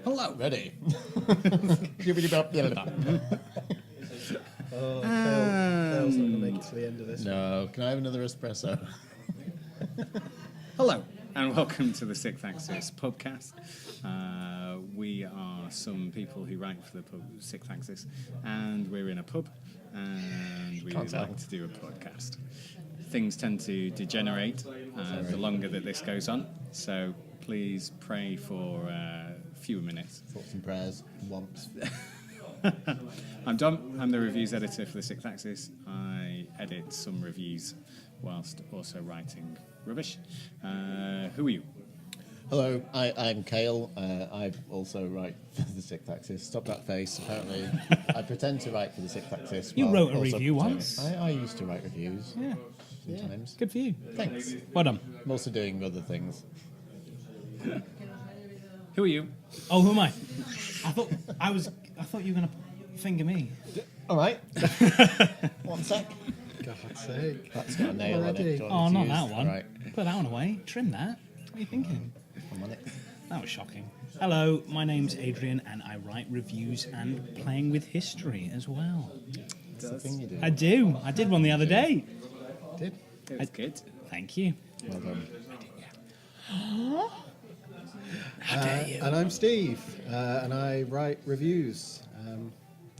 Hello. Ready? Kale's not going to make it to the end of this. No. Can I have another espresso? Hello, and welcome to the TheSixthAxis Pubcast. We are some people who write for the pub Sixth Axis, and we're in a pub, and we like to do a podcast. Things tend to degenerate the longer that this goes on, so please pray for fewer minutes. Thoughts and prayers, wants. I'm Dom. I'm the reviews editor for the Sixth Axis. I edit some reviews whilst also writing rubbish. Who are you? Hello, I'm Kale. I also write for the Sixth Axis. Stop that face. Apparently, I pretend to write for the Sixth Axis. You while wrote a also review pretending- once. I used to write reviews. Yeah, Sometimes. good for you. Thanks. Well done. I'm also doing other things. Who are you? Oh, who am I? I thought you were gonna finger me. All right. 1 sec. God's sake. That's got a nail on it. Already? Do you want Oh, me to not use- that one. Right. Put that one away. Trim that. What are you thinking? I'm on it. That was shocking. Hello, my name's Adrian, and I write reviews and playing with history as well. That's the thing you do. I do. I did one the other day. Did? That's good. Thank you. Well done. How dare you? And I'm Steve, and I write reviews.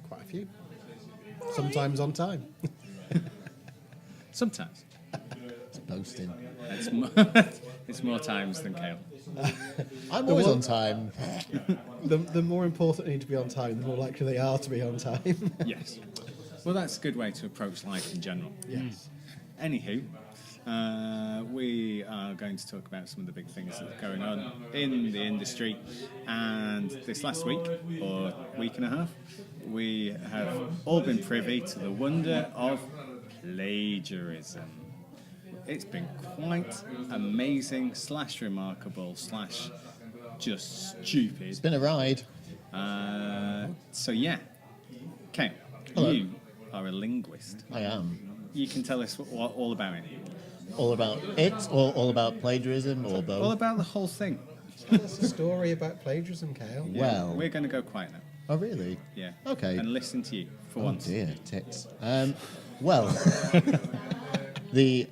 Quite a few. Sometimes on time. Sometimes. It's boasting. It's more, it's more times than Kale. I'm always on time. The more important they need to be on time, the more likely they are to be on time. Yes. Well, that's a good way to approach life in general. Yes. Anywho, we are going to talk about some of the big things that are going on in the industry. And this last week, or week and a half, we have all been privy to the wonder of plagiarism. It's been quite amazing / remarkable / just stupid. It's been a ride. So yeah, Kale, Hello. you are a linguist. I am. You can tell us all about it. All about it, or all about plagiarism, or both? All about the whole thing. It's a story about plagiarism, Kale. Well, We're going to go quiet now. oh really? Yeah. Okay. And listen to you for Oh once. dear, tits. Well, the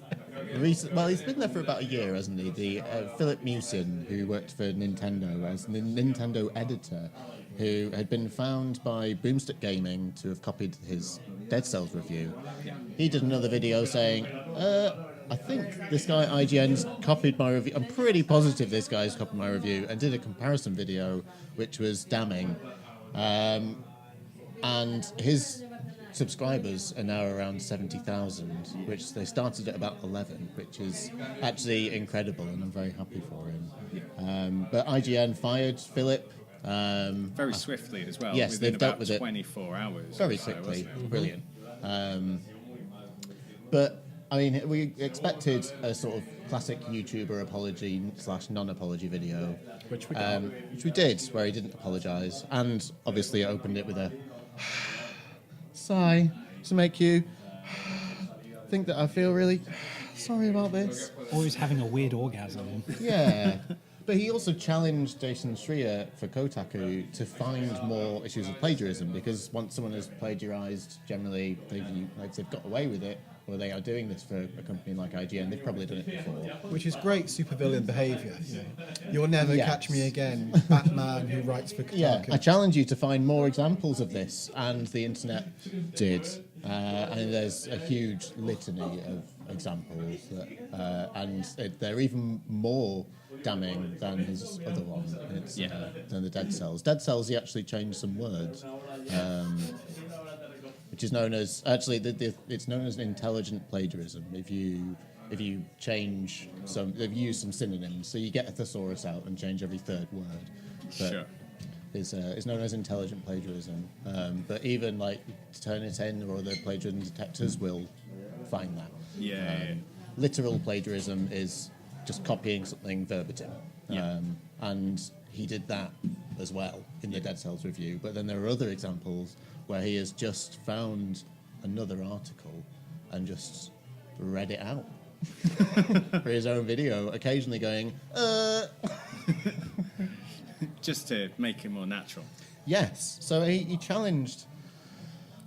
recent. Well, he's been there for about a year, hasn't he? The Philip Mewson, who worked for Nintendo as the Nintendo editor, who had been found by Boomstick Gaming to have copied his Dead Cells review. Yeah. He did another video saying, I think this guy IGN's copied my review. I'm pretty positive this guy's copied my review, and did a comparison video which was damning. And his subscribers are now around 70,000, which they started at about 11, which is actually incredible, and I'm very happy for him. But IGN fired Philip. Very swiftly as well. Yes, within they've dealt about with it 24 hours. very or so, quickly. wasn't it? Brilliant. But I mean, we expected a sort of classic YouTuber apology / non-apology video, Which we got. which we did, where he didn't apologise, and obviously opened it with a sigh to make you think that I feel really sorry about this. Always having a weird orgasm. Yeah. But he also challenged Jason Schreier for Kotaku to find more issues of plagiarism, because once someone has plagiarised, generally they've got away with it, or they are doing this for a company like IGN. They've probably done it before. Which is great supervillain behaviour. You know. You'll never Yes. catch me again, Batman who writes for Kotaku. Yeah, I challenge you to find more examples of this, and the internet did. And there's a huge litany of examples, and they're even more damning than his other one. It's, than the Dead Cells. Dead Cells, he actually changed some words, which is known as it's known as intelligent plagiarism. If you change if you use some synonyms, so you get a thesaurus out and change every third word. But Sure. Is known as intelligent plagiarism. But even like Turnitin or the plagiarism detectors will find that. Yeah. Literal plagiarism is just copying something verbatim. Yeah. And he did that as well in the Dead Cells review. But then there are other examples where he has just found another article and just read it out for his own video, occasionally going, just to make it more natural. Yes. So he challenged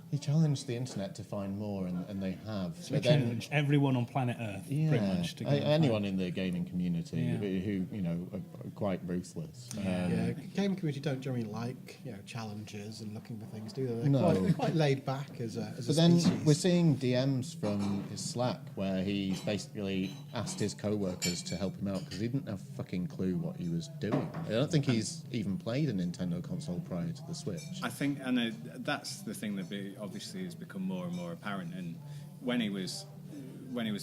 the internet to find more, and they have. So we challenged everyone on planet Earth, pretty much. To go and anyone find. in the gaming community who are quite ruthless. Gaming community don't generally like challenges and looking for things, do they? No. They're quite laid back as a But then species. we're seeing DMs from his Slack where he's basically asked his co-workers to help him out because he didn't have a fucking clue what he was doing. I don't think he's even played a Nintendo console prior to the Switch. I think, and that's the thing that obviously has become more and more apparent. And when he was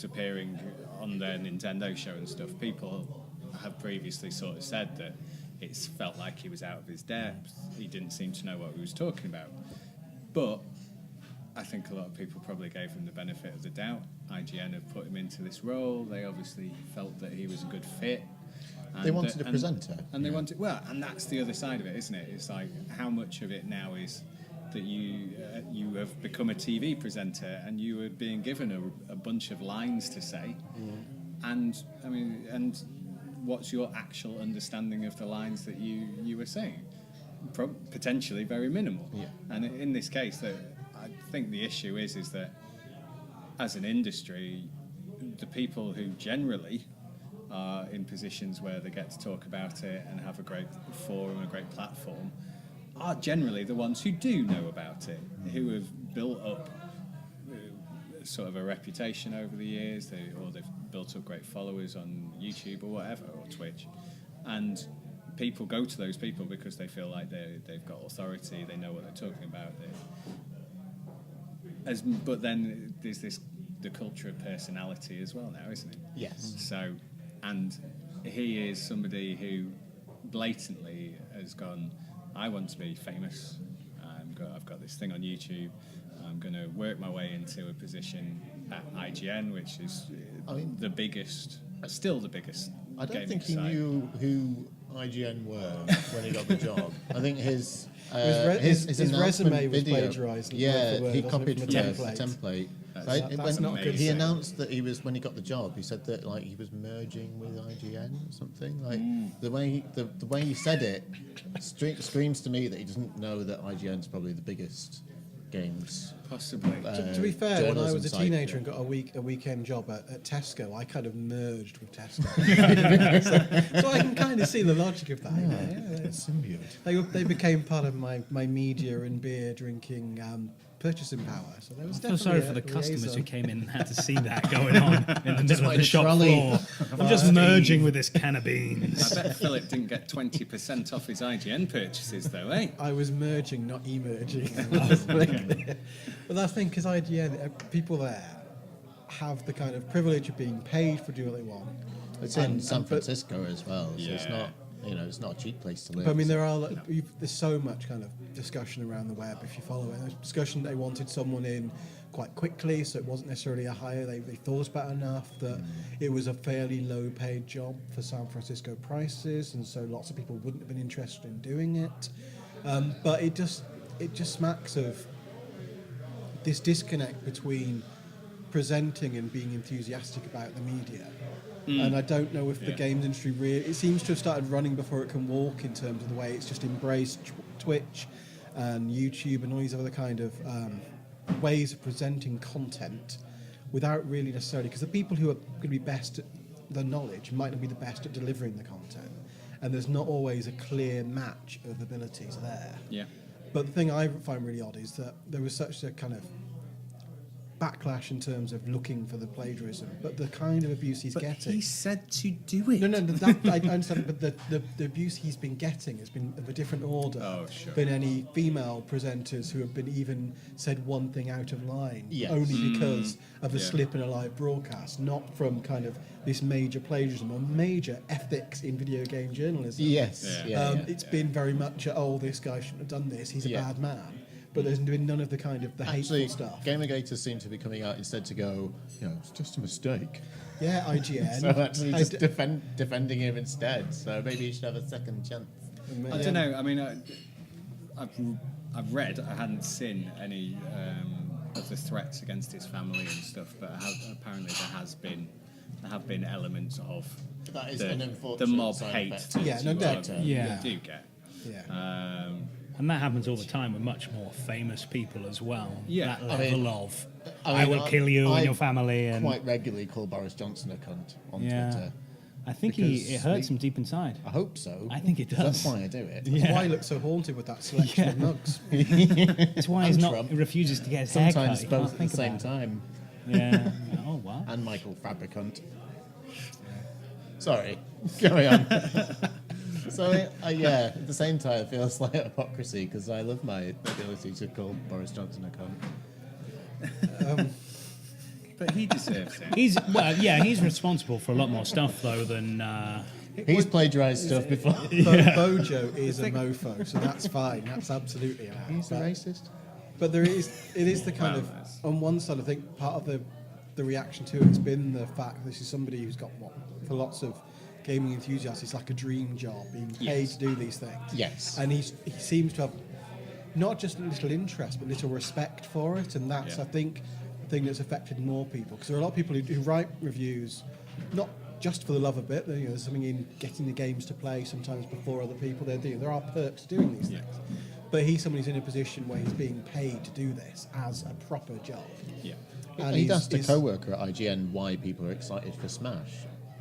appearing on the Nintendo show and stuff, people have previously sort of said that it's felt like he was out of his depth. He didn't seem to know what he was talking about. But I think a lot of people probably gave him the benefit of the doubt. IGN have put him into this role. They obviously felt that he was a good fit. They wanted a presenter. And they wanted, well, and that's the other side of it, isn't it? It's like, how much of it now is that you have become a TV presenter and you are being given a bunch of lines to say, and I mean, and what's your actual understanding of the lines that you were saying? Potentially very minimal. Yeah. And in this case, I think the issue is that as an industry, the people who generally are in positions where they get to talk about it and have a great forum, a great platform, are generally the ones who do know about it, who have built up sort of a reputation over the years, or they've built up great followers on YouTube or whatever, or Twitch. And people go to those people because they feel like they've got authority, they know what they're talking about. But then there's the culture of personality as well now, isn't it? Yes. So, and he is somebody who blatantly has gone, I want to be famous. I've got this thing on YouTube. I'm going to work my way into a position at IGN, which is the biggest, still the biggest. I don't gaming think he site. knew who IGN were when he got the job. I think his His announcement resume was video, plagiarised word Yeah, for word, he wasn't it, copied from from the the template. That's not good. He announced that he was, when he got the job, he said that like he was merging with IGN or something. Like the way he said it screams to me that he doesn't know that IGN's probably the biggest games. Possibly. To be fair, when I journalism was a site, teenager and got a weekend job at Tesco, I kind of merged with Tesco. so I can kind of see the logic of that. It's symbiote. They became part of my media and beer drinking purchasing power. So there was I feel definitely sorry for the customers who came in and had to see that going on in the middle of like the a shop trolley. floor. I'm just merging with this can of beans. I bet Philip didn't get 20% off his IGN purchases, though, eh? I was merging, not emerging. But that's the thing, because IGN, people there have the kind of privilege of being paid for doing what they want. It's in San but- Francisco as well, so it's Yeah. not it's not a cheap place to live. But, I mean, there's so much kind of discussion around the web if you follow it. There's discussion they wanted someone in quite quickly, so it wasn't necessarily a hire. They thought it was about enough that it was a fairly low-paid job for San Francisco prices, and so lots of people wouldn't have been interested in doing it. But it just smacks of this disconnect between presenting and being enthusiastic about the media. And I don't know if the games industry really... It seems to have started running before it can walk in terms of the way it's just embraced Twitch and YouTube and all these other kind of ways of presenting content without really necessarily... Because the people who are going to be best at the knowledge might not be the best at delivering the content. And there's not always a clear match of abilities there. Yeah. But the thing I find really odd is that there was such a kind of backlash in terms of looking for the plagiarism, but the kind of abuse he's getting... He said to do it. No, that, I understand, but the abuse he's been getting has been of a different order than any female presenters who have been even said one thing out of line, only because of a slip in a live broadcast, not from kind of this major plagiarism or major ethics in video game journalism. It's been very much, this guy shouldn't have done this, he's a bad man. But there's been none of the kind of the hateful stuff. Gamergaters seem to be coming out instead to go, it's just a mistake. Yeah, IGN. So actually just defending him instead. So maybe he should have a second chance. I don't know. I mean, I've read. I hadn't seen any of the threats against his family and stuff, but apparently there have been elements of That is an unfortunate the mob side hate effect. that Yeah, no doubt. you do get. Yeah. And that happens all the time with much more famous people as well. Yeah. That level of, I I mean, will kill you I and your family. And quite regularly call Boris Johnson a cunt on yeah. Twitter. I think Because it hurts him deep inside. I hope so. I think it does. That's why I do it. That's why he looks so haunted with that selection of mugs. That's why And he Trump. refuses to get his hair cut. Sometimes He both can't at the think same about it. time. Yeah. Oh, wow. And Michael Fabricant. Sorry, carry on. So, yeah, at the same time, it feels like hypocrisy because I love my ability to call Boris Johnson a cunt. But he deserves it. He's responsible for a lot more stuff though than. He's plagiarised stuff before. Bojo is a mofo, so that's fine. That's absolutely allowed. He's a racist. But it is the kind Well, of, that's- on one side, I think part of the reaction to it's been the fact this is somebody who's got for lots of gaming enthusiasts, it's like a dream job, being paid Yes. to do these things. Yes. And he seems to have not just little interest, but little respect for it, and that's, Yeah. I think, the thing that's affected more people. Because there are a lot of people who write reviews, not just for the love of it, there's something in getting the games to play sometimes before other people. There are perks to doing these things. But he's somebody who's in a position where he's being paid to do this as a proper job. Yeah. And he'd asked a co-worker at IGN why people are excited for Smash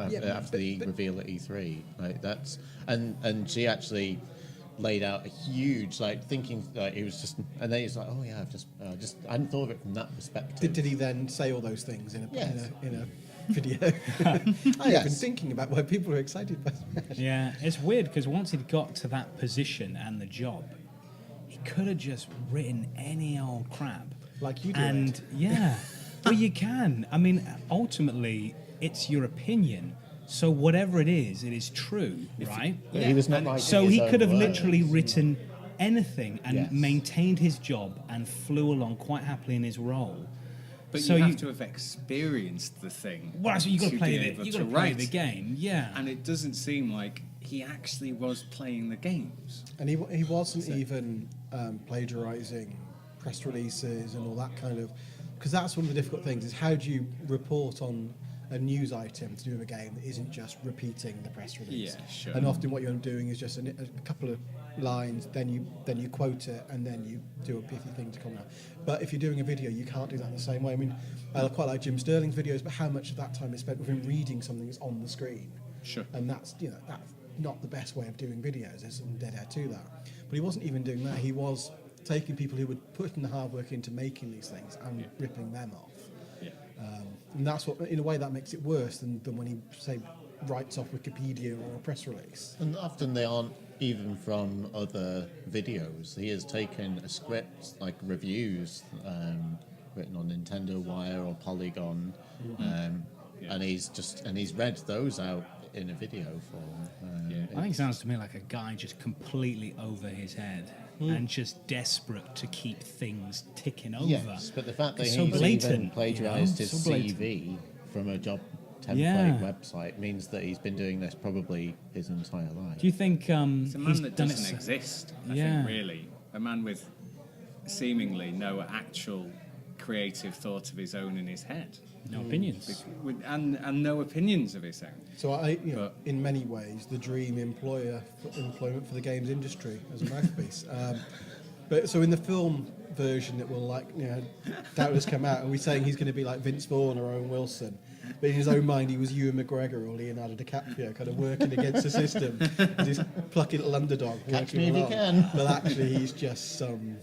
Yeah, after the but- reveal at E3. Like that's and she actually laid out a huge thinking it was just, and then he's like, oh yeah, I hadn't thought of it from that perspective. Did he then say all those things in a Yes. in a video? I have been Yes. thinking about why people are excited by Smash. Yeah, it's weird because once he'd got to that position and the job, he could have just written any old crap. Like you do. And yeah, well, you can. I mean, ultimately, it's your opinion. So whatever it is true, right? But he was not writing So his he own could have words. literally written anything and Yes. maintained his job and flew along quite happily in his role. But So you you- have to have experienced the thing. Well, so you got to to play be the able you to got to play write. the game, yeah. And it doesn't seem like he actually was playing the games. And he wasn't even plagiarizing press releases and all that kind of, because that's one of the difficult things is how do you report on a news item to do with a game that isn't just repeating the press release. Yeah, sure. And often what you end up doing is just a couple of lines, then you quote it, and then you do a pithy thing to come out. But if you're doing a video, you can't do that in the same way. I mean, I quite like Jim Sterling's videos, but how much of that time is spent with him reading something that's on the screen? Sure. And that's that's not the best way of doing videos. There's some dead air to that. But he wasn't even doing that. He was taking people who would put in the hard work into making these things and ripping them off. Yeah. And that's what, in a way, that makes it worse than when he, say, writes off Wikipedia or a press release. And often they aren't even from other videos. He has taken a script, like reviews, written on Nintendo Wire or Polygon, and he's read those out in a video form. I think it sounds to me like a guy just completely over his head and just desperate to keep things ticking over. Yes, but the fact that It's he's so blatant, even plagiarised you know? his So blatant. CV from a job template Yeah. website means that he's been doing this probably his entire life. Do you think It's a man he's that done doesn't it? exist, I Yeah. think, really. A man with seemingly no actual creative thought of his own in his head. No opinions. And no opinions of his own. So But- in many ways, the dream employment for the games industry as a mouthpiece. But so in the film version that will doubtless come out, are we saying he's going to be like Vince Vaughn or Owen Wilson? But in his own mind, he was Ewan McGregor or Leonardo DiCaprio, kind of working against the system, this plucky little underdog. Catch working me if you along. can. But actually, he's just some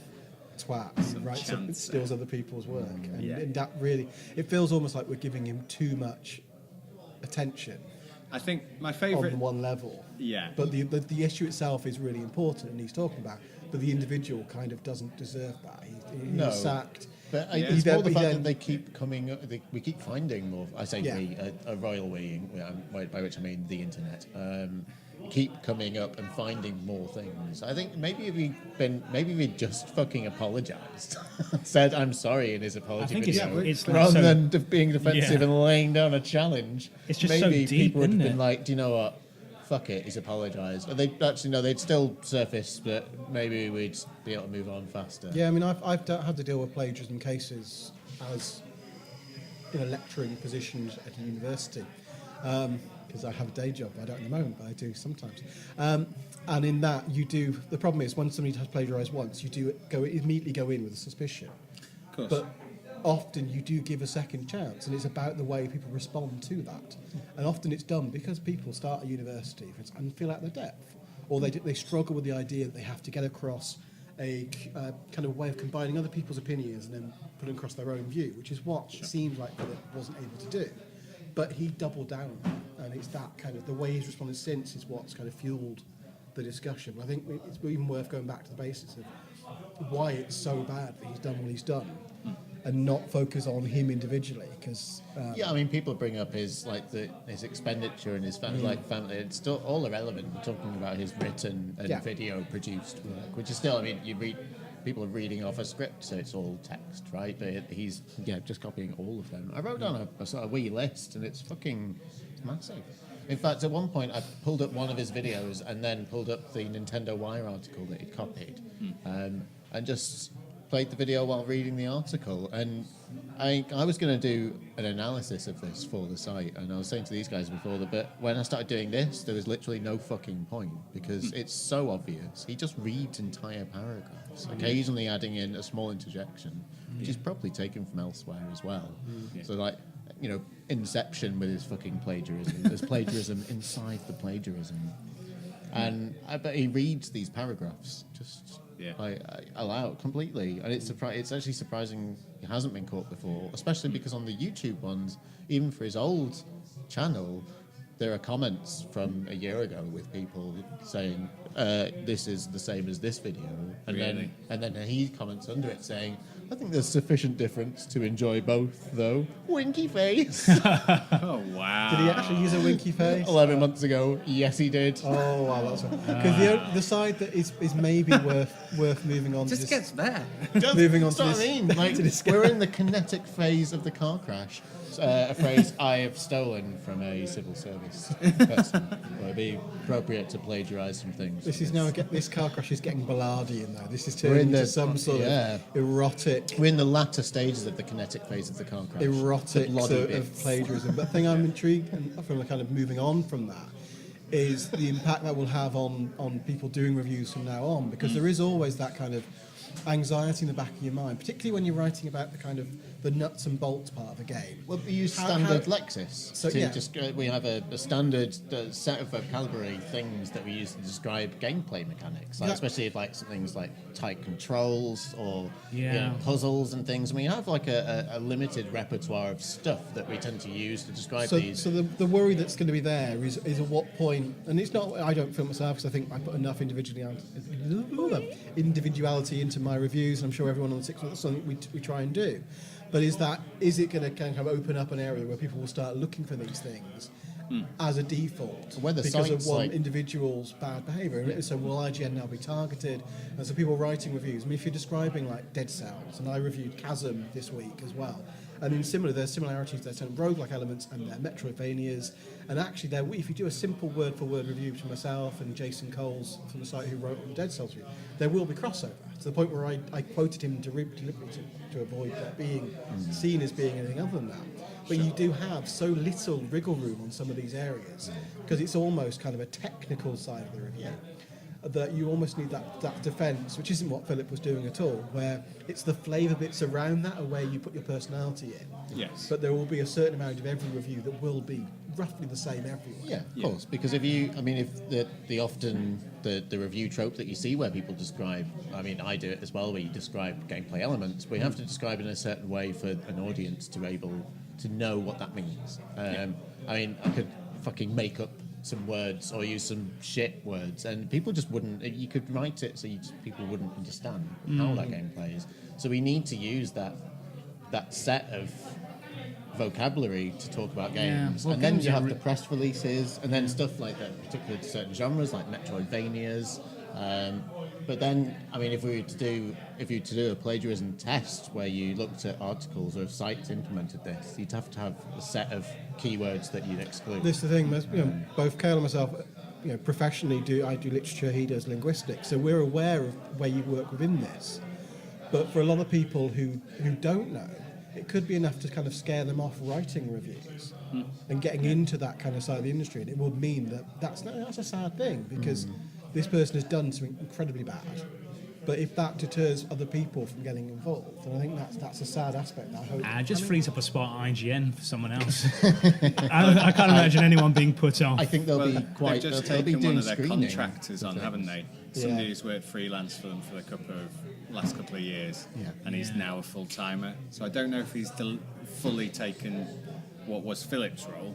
twat who Some writes up, chancer. steals other people's work, Yeah. and that really, it feels almost like we're giving him too much attention I think my on favourite... one level. Yeah. But the issue itself is really important, and he's talking about. But the individual kind of doesn't deserve that. He's No. sacked. But Yeah. it's more the He fact then- that they keep coming up, we keep finding more. I say Yeah. we, a royal we, by which I mean the internet, keep coming up and finding more things. I think maybe we'd just fucking apologised, said I'm sorry in his apology think video, it's like rather so- than being defensive Yeah. and laying down a challenge. It's just so maybe deep, people would have isn't been it? like, do you know what? Fuck it, he's apologised. And they actually no, they'd still surface, but maybe we'd be able to move on faster. Yeah, I mean, I've had to deal with plagiarism cases as in a lecturing position at a university. because I have a day job. I don't at the moment, but I do sometimes. And in that, you do. The problem is when somebody has plagiarised once, you do immediately go in with a suspicion. Of course. But often you do give a second chance, and it's about the way people respond to that. And often it's done because people start at university and feel out their depth, or they struggle with the idea that they have to get across a kind of way of combining other people's opinions and then putting across their own view, which is what it seems like Philip wasn't able to do. But he doubled down on that, and it's that kind of the way he's responded since is what's kind of fueled the discussion. I think it's even worth going back to the basics of why it's so bad that he's done what he's done, and not focus on him individually. Because I mean, people bring up his expenditure and his family. It's still all irrelevant. We're talking about his written and video produced work, which is still. I mean, people are reading off a script, so it's all text, right? But he's just copying all of them. I wrote down a sort of wee list, and it's massive. In fact, at one point, I pulled up one of his videos and then pulled up the Nintendo Wire article that he'd copied, and just played the video while reading the article. And I was going to do an analysis of this for the site, and I was saying to these guys before that, but when I started doing this, there was literally no fucking point, because it's so obvious. He just reads entire paragraphs, occasionally adding in a small interjection, which is probably taken from elsewhere as well. So like, Inception with his fucking plagiarism. There's plagiarism inside the plagiarism. And I bet he reads these paragraphs just aloud completely, and it's actually surprising he hasn't been caught before, especially because on the YouTube ones, even for his old channel, there are comments from a year ago with people saying this is the same as this video, and then he comments under it saying, I think there's sufficient difference to enjoy both, though. Winky face. Oh, wow. Did he actually use a winky face? 11 months ago, yes, he did. Oh, wow, that's because the side that is maybe worth moving on. Just gets there. Moving on That's to what this. I mean. Like, we're in the kinetic phase of the car crash. A phrase I have stolen from a civil service person. It would be appropriate to plagiarise some things. This car crash is getting Ballardian now. This is We're turning in into some sort of erotic. We're in the latter stages of the kinetic phase of the car crash. Erotic The bloody sort of bits. plagiarism. But the thing I'm intrigued and from kind of moving on from that is the impact that will have on people doing reviews from now on, because there is always that kind of anxiety in the back of your mind, particularly when you're writing about the kind of the nuts and bolts part of the game. Well, we use standard Lexis. We have a standard set of vocabulary things that we use to describe gameplay mechanics, especially if things like tight controls or puzzles and things. And we have a limited repertoire of stuff that we tend to use to describe these. So the worry that's going to be there is at what point, and it's not, I don't feel myself because I think I put enough individuality into my reviews, and I'm sure everyone on the Sixth, that's something we try and do. But is it going to kind of open up an area where people will start looking for these things as a default because of one individual's bad behaviour? So will IGN now be targeted? And so people writing reviews. I mean, if you're describing like Dead Cells, and I reviewed Chasm this week as well, and there's similarities. There's some roguelike elements and they're Metroidvanias. And actually, if you do a simple word-for-word review between myself and Jason Coles from the site who wrote the Dead Cells review, there will be crossover to the point where I quoted him deliberately to avoid that being seen as being anything other than that. But you do have so little wriggle room on some of these areas because it's almost kind of a technical side of the review. That you almost need that defence, which isn't what Philip was doing at all, where it's the flavour bits around that are where you put your personality in. Yes. But there will be a certain amount of every review that will be roughly the same everywhere. Yeah, of course. Because if the review trope that you see where people describe, I do it as well, where you describe gameplay elements, we have to describe it in a certain way for an audience to be able to know what that means. I could fucking make up some words or use some shit words, and people just wouldn't. You could write it so people wouldn't understand how that game plays. So we need to use that set of vocabulary to talk about games, and then you have the press releases, and then stuff like that, particularly to certain genres like Metroidvanias. But then, if we were to do a plagiarism test where you looked at articles or if sites implemented this, you'd have to have a set of keywords that you'd exclude. This is the thing. Both Cale and myself, professionally I do literature. He does linguistics, so we're aware of where you work within this. But for a lot of people who don't know, it could be enough to kind of scare them off writing reviews and getting into that kind of side of the industry. And it would mean that's a sad thing, because this person has done something incredibly bad. But if that deters other people from getting involved, then I think that's a sad aspect. I hope Just frees up a spot at IGN for someone else. I can't imagine anyone being put off. I think they'll be quite. They've just they'll be taken doing one of their screening contractors on, haven't they? Somebody who's worked freelance for them for the last couple of years, and he's now a full timer. So I don't know if he's fully taken what was Philip's role,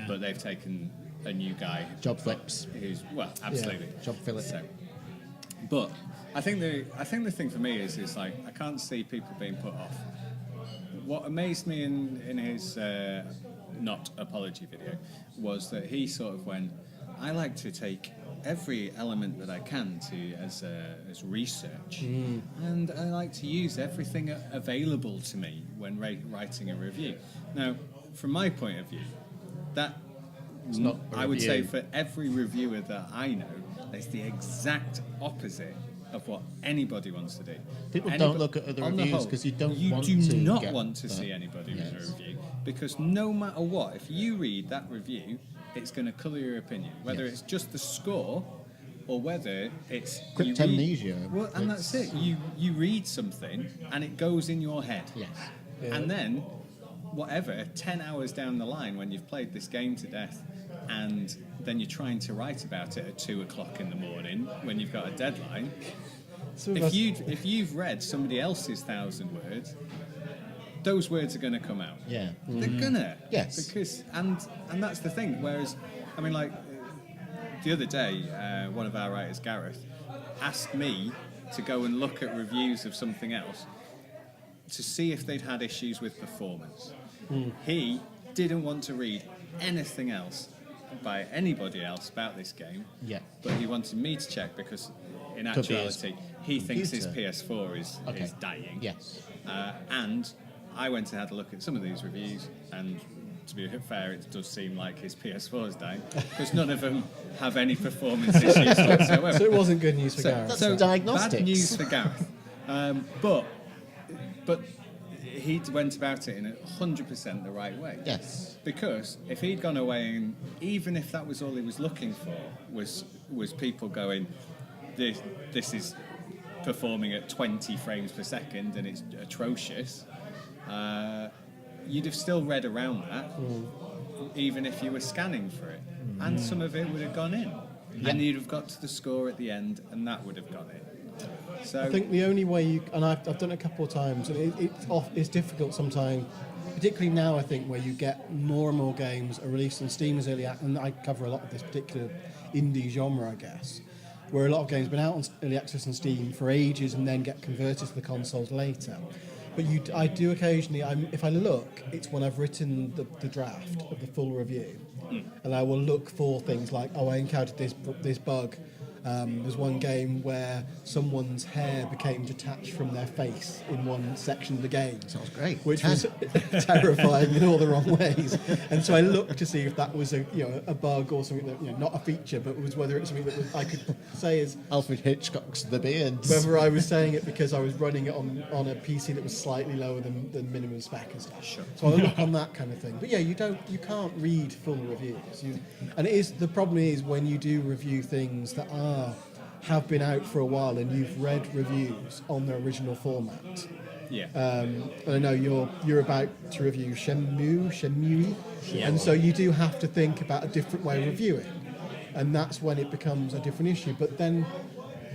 but they've taken a new guy. Job flips. Who's absolutely Job Philip. So, but I think the thing for me is like, I can't see people being put off. What amazed me in his not apology video was that he sort of went, I like to take every element that I can as research, and I like to use everything available to me when writing a review. Now, from my point of view, that it's not I would say for every reviewer that I know, it's the exact opposite of what anybody wants to do. People don't look at other reviews because you do not want to see anybody with a review, because no matter what, if you read that review, it's going to colour your opinion, whether it's just the score or whether it's cryptamnesia. Well, and that's it. You read something and it goes in your head. Yes. And then, whatever, 10 hours down the line when you've played this game to death, and then you're trying to write about it at 2 o'clock in the morning when you've got a deadline. If you've read somebody else's 1,000 words, those words are going to come out. Yeah. They're gonna. Yes. Because and that's the thing. Whereas, I mean, like the other day, one of our writers, Gareth, asked me to go and look at reviews of something else to see if they'd had issues with performance. He didn't want to read anything else by anybody else about this game. Yeah. But he wanted me to check because, in actuality, he thinks his PS4 is dying. Yes. And I went and had a look at some of these reviews, and to be fair, it does seem like his PS4 is dying, because none of them have any performance issues whatsoever. So it wasn't good news for Gareth. So diagnostics. Bad news for Gareth. But he went about it in 100% the right way. Yes. Because if he'd gone away, and even if that was all he was looking for, was people going, this is performing at 20 frames per second and it's atrocious, you'd have still read around that, even if you were scanning for it. And some of it would have gone in. And you'd have got to the score at the end, and that would have gone in. So I think the only way you, and I've done it a couple of times, and it's difficult sometimes, particularly now, I think, where you get more and more games are released on Steam as early, and I cover a lot of this particular indie genre, I guess, where a lot of games have been out on early access on Steam for ages and then get converted to the consoles later. But I do occasionally, if I look, it's when I've written the draft of the full review, and I will look for things like, I encountered this bug. There's one game where someone's hair became detached from their face in one section of the game. Sounds great. Which was terrifying in all the wrong ways. And so I looked to see if that was a bug or something that, not a feature, but was whether it's something that I could say is Alfred Hitchcock's The Beards. whether I was saying it because I was running it on a PC that was slightly lower than minimum spec and stuff. Sure. So I look on that kind of thing. But yeah, you can't read full reviews. And the problem is when you do review things that have been out for a while and you've read reviews on their original format. yeah. I know you're about to review Shenmue, and so you do have to think about a different way of reviewing, and that's when it becomes a different issue. But then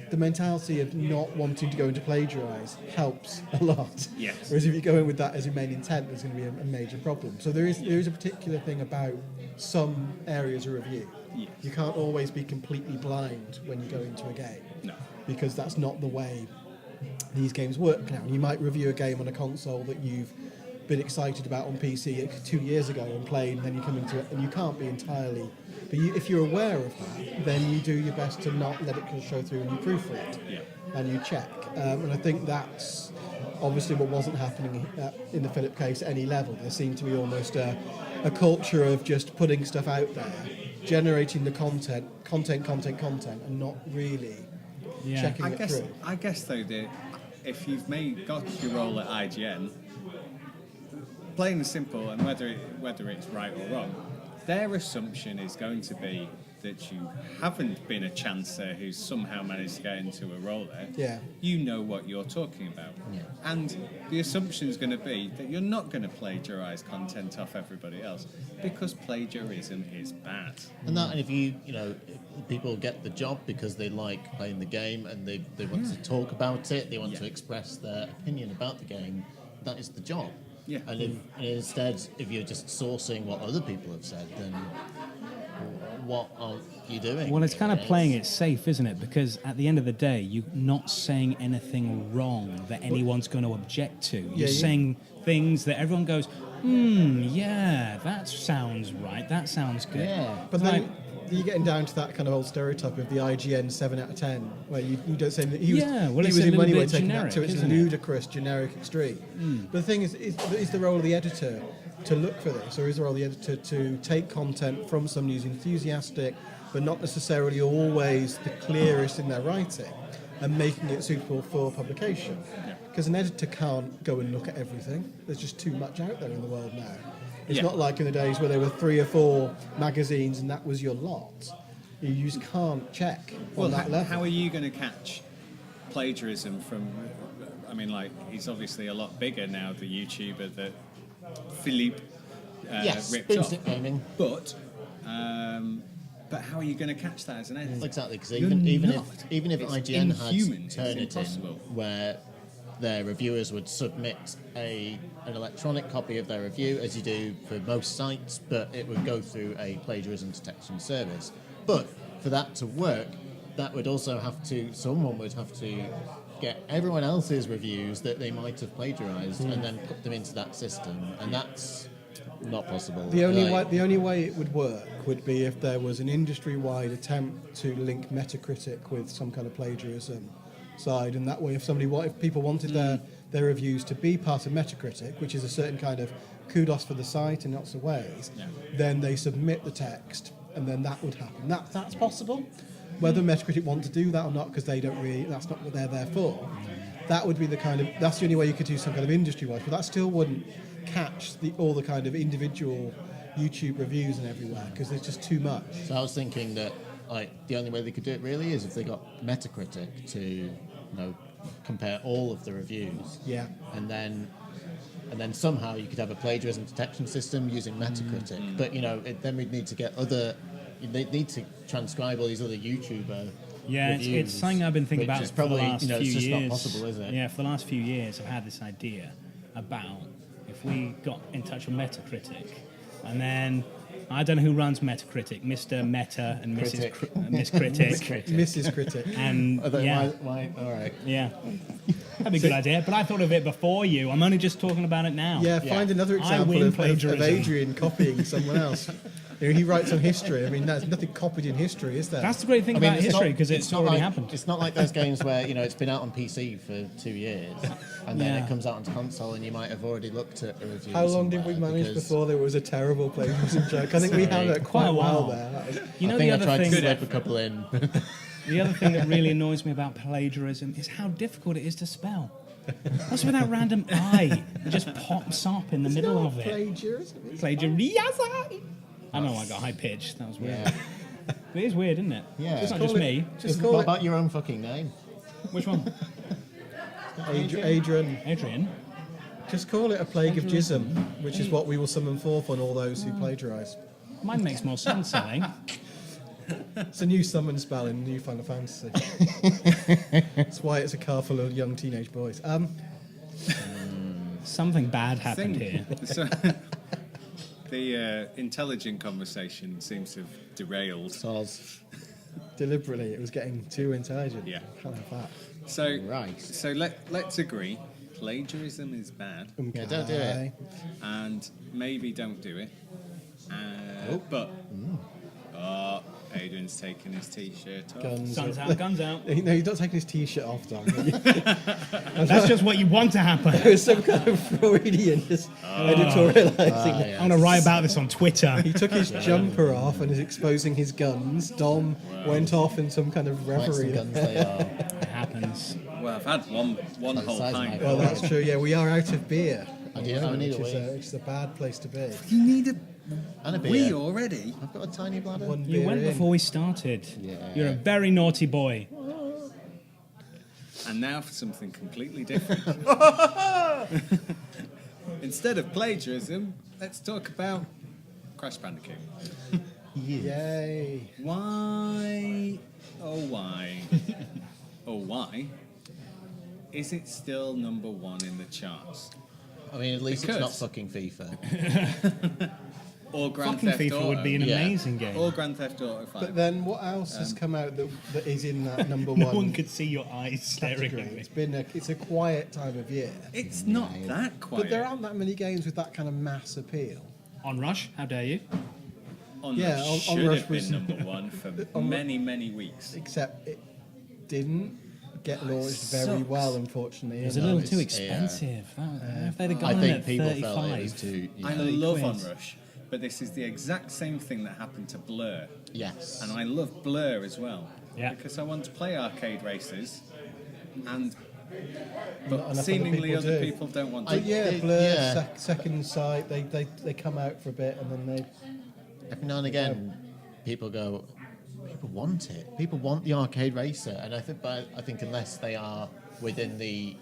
the mentality of not wanting to go into plagiarise helps a lot. Yes. Whereas if you go in with that as your main intent, there's going to be a major problem. So there is a particular thing about some areas of review. Yes. You can't always be completely blind when you go into a game. No. Because that's not the way these games work now. You might review a game on a console that you've been excited about on PC 2 years ago and played, and then you come into it and you can't be entirely. But if you're aware of that, then you do your best to not let it show through, and you proofread and you check. And I think that's obviously what wasn't happening in the Philip case at any level. There seemed to be almost a culture of just putting stuff out there, generating the content, and not really checking it through. I guess though that if you've got your role at IGN, plain and simple, and whether it's right or wrong, their assumption is going to be that you haven't been a chancer who's somehow managed to get into a role there. Yeah. You know what you're talking about. Yeah. And the assumption is going to be that you're not going to plagiarise content off everybody else, because plagiarism is bad. And if you people get the job because they like playing the game and they want to talk about it, they want to express their opinion about the game, that is the job. Yeah. And instead, if you're just sourcing what other people have said, then what are you doing? Well, it's kind of playing it safe, isn't it? Because at the end of the day, you're not saying anything wrong that anyone's going to object to. You're saying things that everyone goes, yeah, that sounds right, that sounds good. Yeah. But then you're getting down to that kind of old stereotype of the IGN 7 out of 10, where you don't say that he was in many ways taking that to its ludicrous, generic extreme. But the thing is the role of the editor to look for this, or is the role of the editor to take content from someone who's enthusiastic, but not necessarily always the clearest in their writing, and making it suitable for publication? Because an editor can't go and look at everything. There's just too much out there in the world now. It's not like in the days where there were 3 or 4 magazines and that was your lot. You just can't check on that level. How are you going to catch plagiarism from... I mean, like, he's obviously a lot bigger now, the YouTuber that Philippe ripped off. Gaming. But how are you going to catch that as an editor? Exactly, because even if It's IGN inhuman, had turned it's it in impossible. where their reviewers would submit an electronic copy of their review, as you do for most sites, but it would go through a plagiarism detection service. But for that to work, someone would have to get everyone else's reviews that they might have plagiarised and then put them into that system, and that's not possible. The only way it would work would be if there was an industry-wide attempt to link Metacritic with some kind of plagiarism side, and that way if people wanted their reviews to be part of Metacritic, which is a certain kind of kudos for the site in lots of ways, then they submit the text, and then that would happen. That's possible. Whether Metacritic want to do that or not, because that's not what they're there for. That would be that's the only way you could do some kind of industry-wide, but that still wouldn't catch all the kind of individual YouTube reviews and everywhere, because there's just too much. So I was thinking that the only way they could do it really is if they got Metacritic to compare all of the reviews. Yeah. And then somehow you could have a plagiarism detection system using Metacritic. But then we'd need to get they'd need to transcribe all these other YouTuber reviews, it's something I've been thinking about for the last few it's just years. not possible, is it? Yeah, for the last few years I've had this idea about if we got in touch with Metacritic, and then I don't know who runs Metacritic, Mr. Meta and Mrs. Miss Critic. Mrs. Critic. And Why? All right. Yeah. That'd be a good idea, but I thought of it before you. I'm only just talking about it now. Yeah, find another example of Adrian copying someone else. He writes on history. I mean, there's nothing copied in history, is there? That's the great thing about history, because it's already like, happened. It's not like those games where it's been out on PC for 2 years, and then it comes out onto console, and you might have already looked at a review. How long did we manage before there was a terrible plagiarism joke? I think we had it quite a while there. I think I tried to slip a couple in. The other thing that really annoys me about plagiarism is how difficult it is to spell. What's with that random I that just pops up in the middle of it? Plagiarism. Plagiarism. I know I got high pitched. That was weird. Yeah. It is weird, isn't it? Yeah. It's not just me. What about your own fucking name? Which one? Adrian. Just call it a plague of jism, which is what we will summon forth on all those who plagiarise. Mine makes more sense, I think. It's a new summon spell in New Final Fantasy. That's why it's a car full of young teenage boys. Something bad happened here. So, the intelligent conversation seems to have derailed. Deliberately, it was getting too intelligent. Yeah. Can't have that. So let's agree, plagiarism is bad, Yeah, don't do it. and maybe don't do it. But Adrian's taking his t-shirt off. Guns out. No, he's not taking his t-shirt off, Dom. That's just what you want to happen. It was some kind of Freudian just editorialising. Yeah. I'm going to write about this on Twitter. He took his jumper off and is exposing his guns. Dom went off in some kind of Like some reverie. guns they are. It happens. Well, I've had one whole size of pint. my Well, that's true. Yeah, we are out of beer. I need a which wee. is a bad place to be. You need a And a beer. wee already. I've got a tiny bladder. One You beer went in. before we started. Yeah. You're a very naughty boy. And now for something completely different. Instead of plagiarism, let's talk about Crash Bandicoot. Yay. Why, oh why, is it still number one in the charts? I mean, at least it's not Because- fucking FIFA. Or Grand Fucking Theft FIFA Auto? would be an Yeah. amazing game. Or Grand Theft Auto 5. But then what else has come out that is in that number No one one could see your eyes staring category? at me. It's a quiet time of year. It's not that quiet. But there aren't that many games with that kind of mass appeal. On Rush, how dare you? Yeah, Onrush should Onrush have was- been number one for many weeks. Except it didn't get launched very sucks. well, unfortunately. It was a and little it's- too yeah. expensive. If they'd have I gone in think at people 35. felt it was too. I 30 love quid. Onrush, but this is the exact same thing that happened to Blur. Yes. And I love Blur as well. Yeah. Because I want to play arcade races, and Not but enough other seemingly people other do. people don't want to. But yeah, It- Blur, yeah. second sight, they come out for a bit and then they... Every now and again, people go. People want it. People want the arcade racer, and I think unless they are within the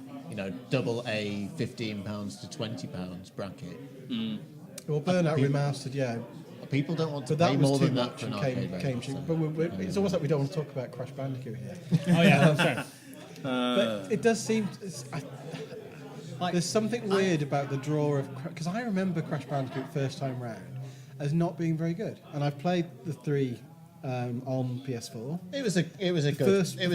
double A £15 to £20 bracket, Well, Burnout people- Remastered, yeah. people don't want to But that pay was more too than that much for an and arcade racer. came cheap. But it's almost like we don't want to talk about Crash Bandicoot here. Oh yeah, sorry. But it does seem... there's something weird about the draw of... Because I remember Crash Bandicoot first time round as not being very good. And I've played the 3 on PS4. It was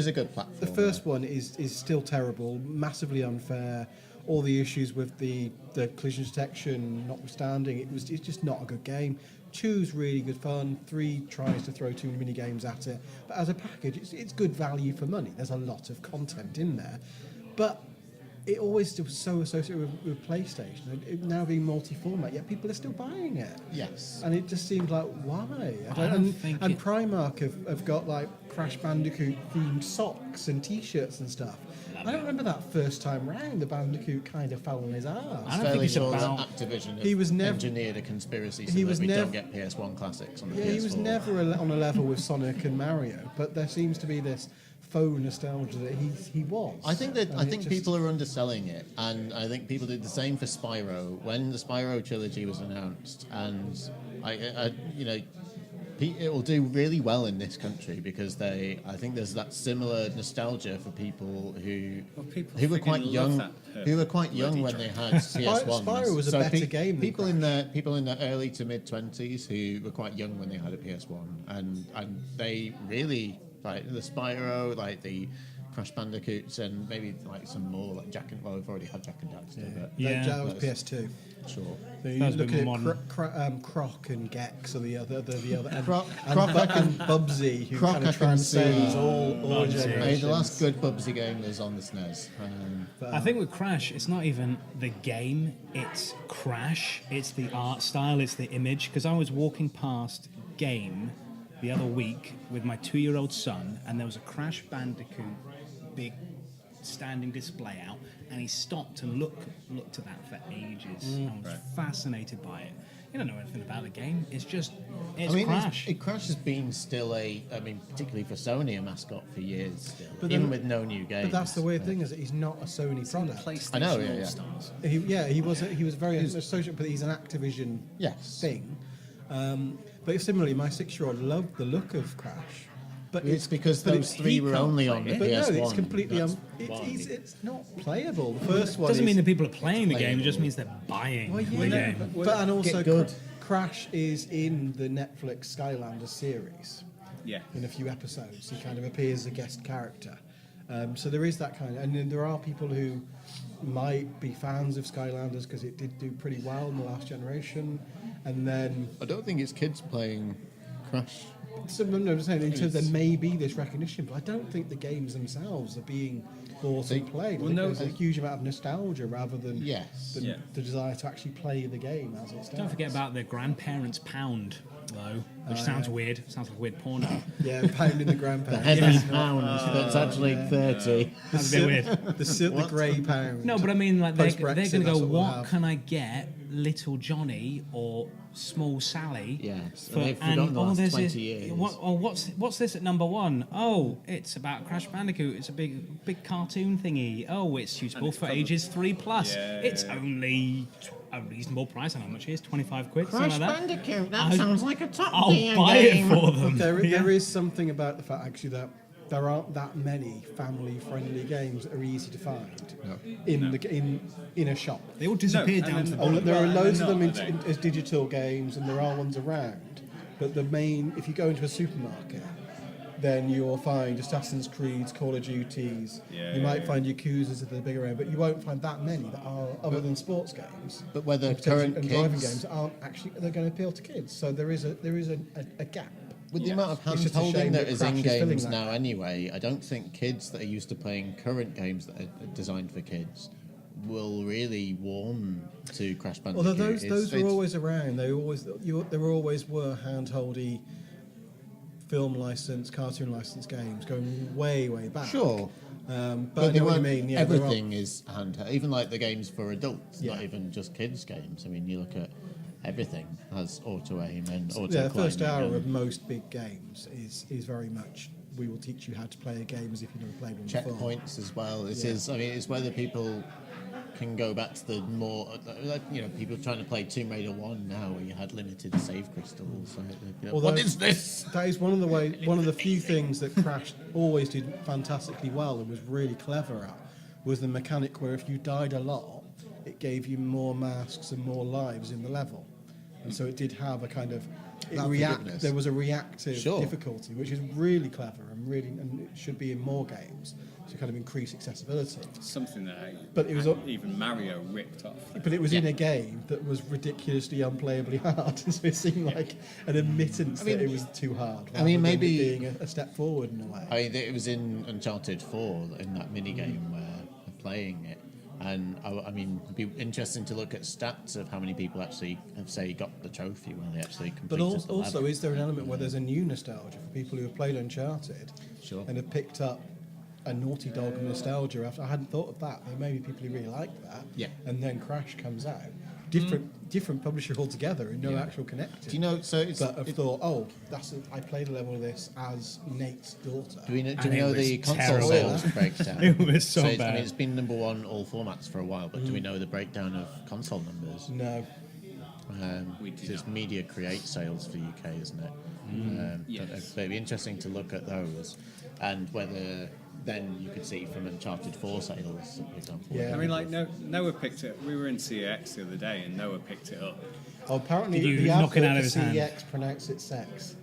a good platform. The first one is still terrible, massively unfair. All the issues with the collision detection notwithstanding, it's just not a good game. 2's really good fun. 3 tries to throw too many games at it, but as a package, it's good value for money. There's a lot of content in there, but it always was so associated with PlayStation. It now being multi-format, yet people are still buying it. Yes. And it just seems like, why? I don't think and it- Primark have got like Crash Bandicoot themed socks and T-shirts and stuff. I don't remember that first time round. The Bandicoot kind of fell on his I arse. don't think Fairly it's sure about- that Activision He was never- engineered a conspiracy so he that was we nev- don't get PS1 classics on the Yeah, PS4. he was never on a level with Sonic and Mario, but there seems to be this faux nostalgia that he was. I think And it just- people are underselling it, and I think people did the same for Spyro when the Spyro trilogy was announced, and it will do really well in this country because I think there's that similar nostalgia for people who were freaking quite love young, that who were quite young when they had PS1. Spyro was a better game than People in their early to mid 20s who were quite young when they had a PS1, and they really like the Spyro, like the Crash Bandicoots, and maybe like some more like we've already had Jak and Daxter, but Yeah. That was PS2. sure. So you That was a look bit at modern. Croc and Gex or the other and, Croc and Bubsy, who Croc kind I of can transcends see. all Bubsy. generations. I mean, the last good Bubsy game was on the SNES. I think with Crash, it's not even the game, it's Crash, it's the art style, it's the image. Because I was walking past Game the other week with my 2-year-old son, and there was a Crash Bandicoot big standing display out, and he stopped and looked at that for ages and was fascinated by it. You don't know anything about the game. It's Crash. Crash has been still particularly for Sony, a mascot for years still, But even then- with no new games. But that's the weird thing, is that he's not a Sony product. PlayStation I know, yeah, yeah. All-Stars. He was very associated, but he's an Activision Yes. thing. But similarly, my 6-year-old loved the look of Crash. But It's because but those it- three he were can't only play on the it. But PS1. no, it's completely That's why. it's not playable. The first one Doesn't is, mean that people are playing the game, it playable. just means they're buying Well, the yeah, game. but and also Get good. Crash is in the Netflix Skylanders series. Yeah. In a few episodes, he kind of appears as a guest character. So there is that kind of, and then there are people who might be fans of Skylanders because it did do pretty well in the last generation, and then I don't think it's kids playing Crash. I'm saying in terms there may be this recognition, but I don't think the games themselves are being bought and played. I think no, there's a huge amount of nostalgia rather than Yes. than Yeah. the desire to actually play the game as it stands. Don't forget about the grandparents' pound though, which sounds weird. Sounds like a weird porno. Yeah, pounding the ground The pound. heavy pound that's actually 30. That's a bit weird. The grey pound. No, but I mean, like they're Post-Brexit, going to go. that's what we'll What have." can I get, Little Johnny or Small Sally? Yeah, and they've forgotten the last 20 years. What's this at number one? Oh, it's about Crash Bandicoot. It's a big cartoon thingy. Oh, it's suitable for ages 3+. Yeah. It's only a reasonable price. I don't know how much it is. 25 quid. Crash something like that. Bandicoot, that sounds like a top I'll tier buy game. it for them. There is something about the fact actually that there aren't that many family-friendly games that are easy to find in a shop. They all disappeared down to the bottom. There are loads of They're them not, as digital games, and there are ones around. But the main, if you go into a supermarket, then you'll find Assassin's Creeds, Call of Duties. Yeah, you might find Yakuza's at the bigger end, but you won't find that many that are other than sports games. But whether And potentially- current and driving kids- games aren't actually they're going to appeal to kids. So there is a gap. With the amount of It's just a hand-holding shame that that is Crash in is filling games that now gap. anyway, I don't think kids that are used to playing current games that are designed for kids will really warm to Crash Bandicoot. Although those were It's- always around, there always were handholdy film license, cartoon license games going way back. Sure. But I But know they what you weren't- mean. Yeah, everything is handheld, even like the games for adults, not Yeah. even just kids games. I mean, you look at everything has auto aim and auto Yeah, the first climbing hour and of most big games is very much we will teach you how to play a game as if you've never played one before. checkpoints as well. It Yeah. is. I mean, it's whether people can go back to the more, like, people trying to play Tomb Raider 1 now, where you had limited save crystals. What Although- is this? That is one of the few things that Crash always did fantastically well and was really clever at, was the mechanic where if you died a lot, it gave you more masks and more lives in the level. And so it did have a kind of forgiveness. there was a reactive Sure. difficulty, which is really clever and it should be in more games to kind of increase accessibility. Something that But it was even Mario ripped off. But it was in a game that was ridiculously unplayably hard, so it seemed like an admittance that it was too hard. I mean, rather than maybe- it being a step forward in a way. I mean, it was in Uncharted 4 in that mini game where they're playing it, and I mean, it'd be interesting to look at stats of how many people actually have say got the trophy when they actually But completed the also, level. is there an element where there's a new nostalgia for people who have played Uncharted Sure. and have picked up a Naughty Dog nostalgia? After I hadn't thought of that. There may be people who really like that. Yeah. And then Crash comes out, different publisher altogether, and no actual connection. Do you know? So it's. But I've thought, oh, I played a level of this as Nate's daughter. Do we know, And it know was the console terrible. sales breakdown? It was so I bad. mean, it's been number one all formats for a while, but do we know the breakdown of console numbers? No. We do It's not. Media Create sales for UK, isn't it? Yes. But it'd be interesting to look at those and whether then you could see from Uncharted 4 sales, for example. Yeah. I mean, like Noah picked it. We were in CEX the other day, and Noah picked it up. Oh, apparently Did you the knock it advert out of for his hand? CEX pronounced it sex.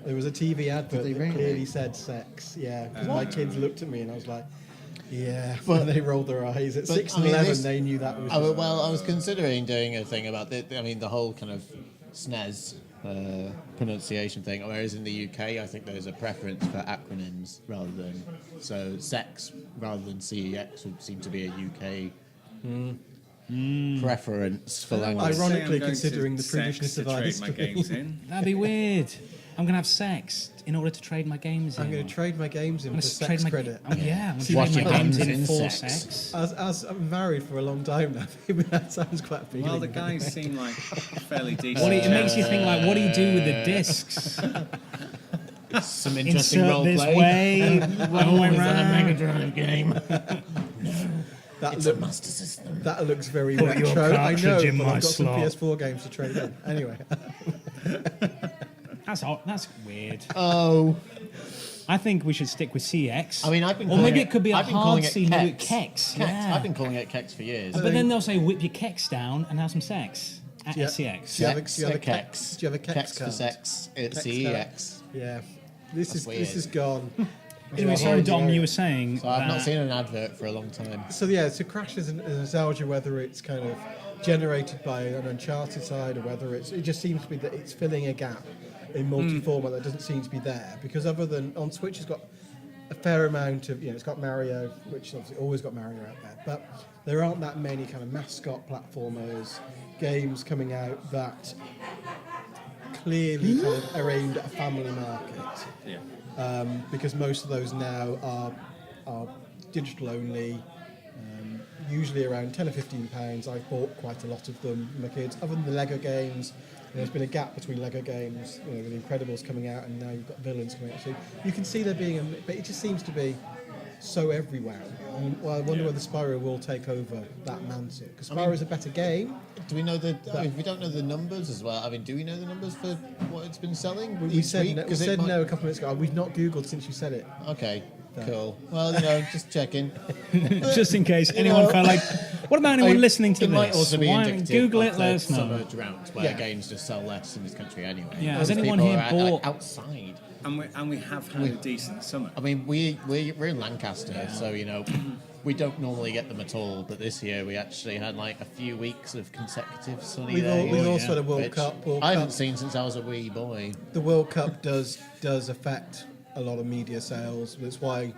There was a TV advert they that really? clearly said sex. Yeah, because my kids looked at me and I was like, yeah. But they rolled their eyes. At but, 6 I and mean, 11, this- they knew that was. I was considering doing a thing about the whole kind of SNES pronunciation thing, whereas in the UK, I think there's a preference for acronyms rather than sex rather than CEX would seem to be a UK preference for language. Ironically, considering the prudishness of our trade my history. games in. That'd be weird. I'm gonna have sex in order to trade my games in. I'm going to trade my games in I'm for gonna trade sex my credit. I'm gonna Wash trade your my games hands in in for sex. sex. As I'm married for a long time now, maybe that sounds quite appealing. Well, the guys seem like fairly decent. What it makes you think like, what do you do with the discs? Some interesting Insert role this play. way, one way Is that a round. Mega Drive game? that, It's a Master System. that looks very Put your retro. I cartridge know, in but my I've got slot. some PS4 games to trade in. Anyway, That's weird. Oh. I think we should stick with CX. I mean, I've been or calling maybe it, it could be a I've been hard calling it C, maybe Kex. Kex. Kex. Yeah. I've been calling it Kex for years. But then they'll say whip your Kex down and have some sex at Yeah. CX. Do you have a- Kex do you have a for Kex? Kex. Do you have a Kex Kex for card? sex. It's Kex card. CEX. yeah, this That's is gone. Anyway, sorry, Dom, you were saying So I've not that- seen an advert for a long time. So yeah, so Crash is a nostalgia, whether it's kind of generated by an Uncharted side or whether it just seems to be that it's filling a gap in multi-format that doesn't seem to be there. Because other than on Switch, it's got a fair amount of, it's got Mario, which obviously always got Mario out there, but there aren't that many kind of mascot platformers, games coming out that clearly kind of are aimed at a family market. Yeah. Because most of those now are digital only, usually around £10 or £15. I've bought quite a lot of them for my kids. Other than the Lego games, there's been a gap between Lego games, with The Incredibles coming out, and now you've got Villains coming out. So you can see there being but it just seems to be so everywhere. I wonder whether Spyro will take over that mantle, because Spyro is a better game. Do we know we don't know the numbers as well. I mean, do we know the numbers for what it's been selling? We said no a couple of minutes ago. We've not Googled since you said it. Okay, cool. Well, just checking. Just in case anyone felt like, what about anyone listening to it this? might also be Why indicative Google it, of let the us know. summer drought, where games just sell less in this country anyway. Yeah, has Because anyone people here are bought- outside? And we have had a decent summer. I mean, we're in Lancaster, so we don't normally get them at all. But this year we actually had like a few weeks of consecutive sunny days. We've also had a World which Cup. I haven't seen since I was a wee boy. The World Cup does affect a lot of media sales. That's why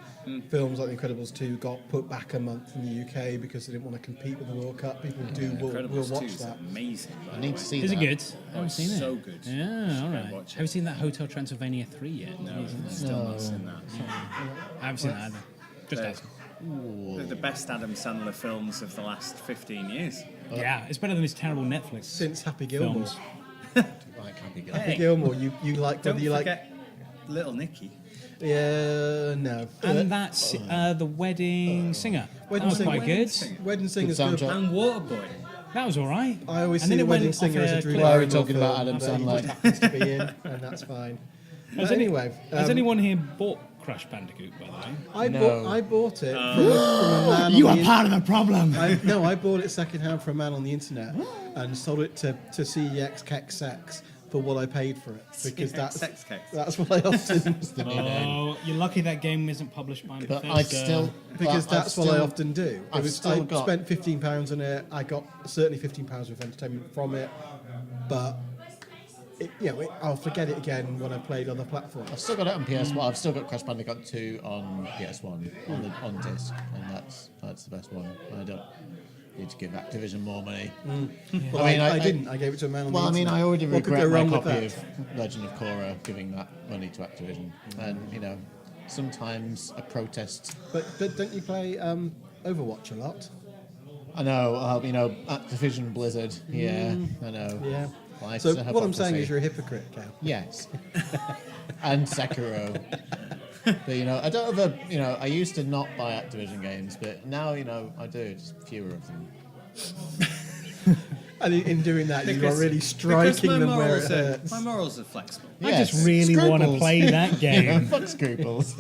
films like The Incredibles 2 got put back a month in the UK, because they didn't want to compete with the World Cup. People will Incredibles 2 watch is that. amazing. I need to see Is that. it good? I haven't it's seen it. so good. Yeah, all go right. watch it. Have you seen that Hotel Transylvania 3 yet? No, still not seen that. I haven't seen that either. Just They're- ask. They're the best Adam Sandler films of the last 15 years. Yeah, it's better than his terrible Netflix Since Happy Gilmore. films. Like Happy Gilmore. Happy Gilmore, you like Don't whether you forget Little Nicky. Yeah, no. And that's The Wedding Singer. Wedding That was Singer. quite good. Wedding Singer's Good good. soundtrack. And Waterboy. That was all right. I always And see then the it went Wedding off Singer as a a Drew cliff. Why are we Barrymore talking about film Adam that he Sandler? just happens to be in, and that's fine. But anyway, Has anyone here bought Crash Bandicoot, by the way? I bought it from a man. You on are the part of the problem. I bought it secondhand from a man on the internet and sold it to CEX Kex for what I paid for it, because that's what I often Oh, you're lucky that game isn't published by But Bethesda. I've still because but I've that's what I still- often do. I've still I got- spent £15 on it. I got certainly £15 worth of entertainment from it, but I'll forget it again when I played other platforms. I've still got it on PS1. I've still got Crash Bandicoot 2 on PS1 on disc, and that's the best one. I don't need to give Activision more money. Well, I didn't. I gave it to a man on Well, the I mean, internet. I already What could regret go my wrong with copy that? of Legend of Korra giving that money to Activision, and sometimes a protest. But don't you play Overwatch a lot? I know, Activision Blizzard. Yeah, I know. Yeah. Life's So a what I'm saying hypocrisy. is you're a hypocrite, Cal. Yes. And Sekiro. But I don't have I used to not buy Activision games, but now I do, just fewer of them. And in doing that, you are really striking them where it hurts. My morals are flexible. I just really want to Scruples. play that game. Fuck Scruples.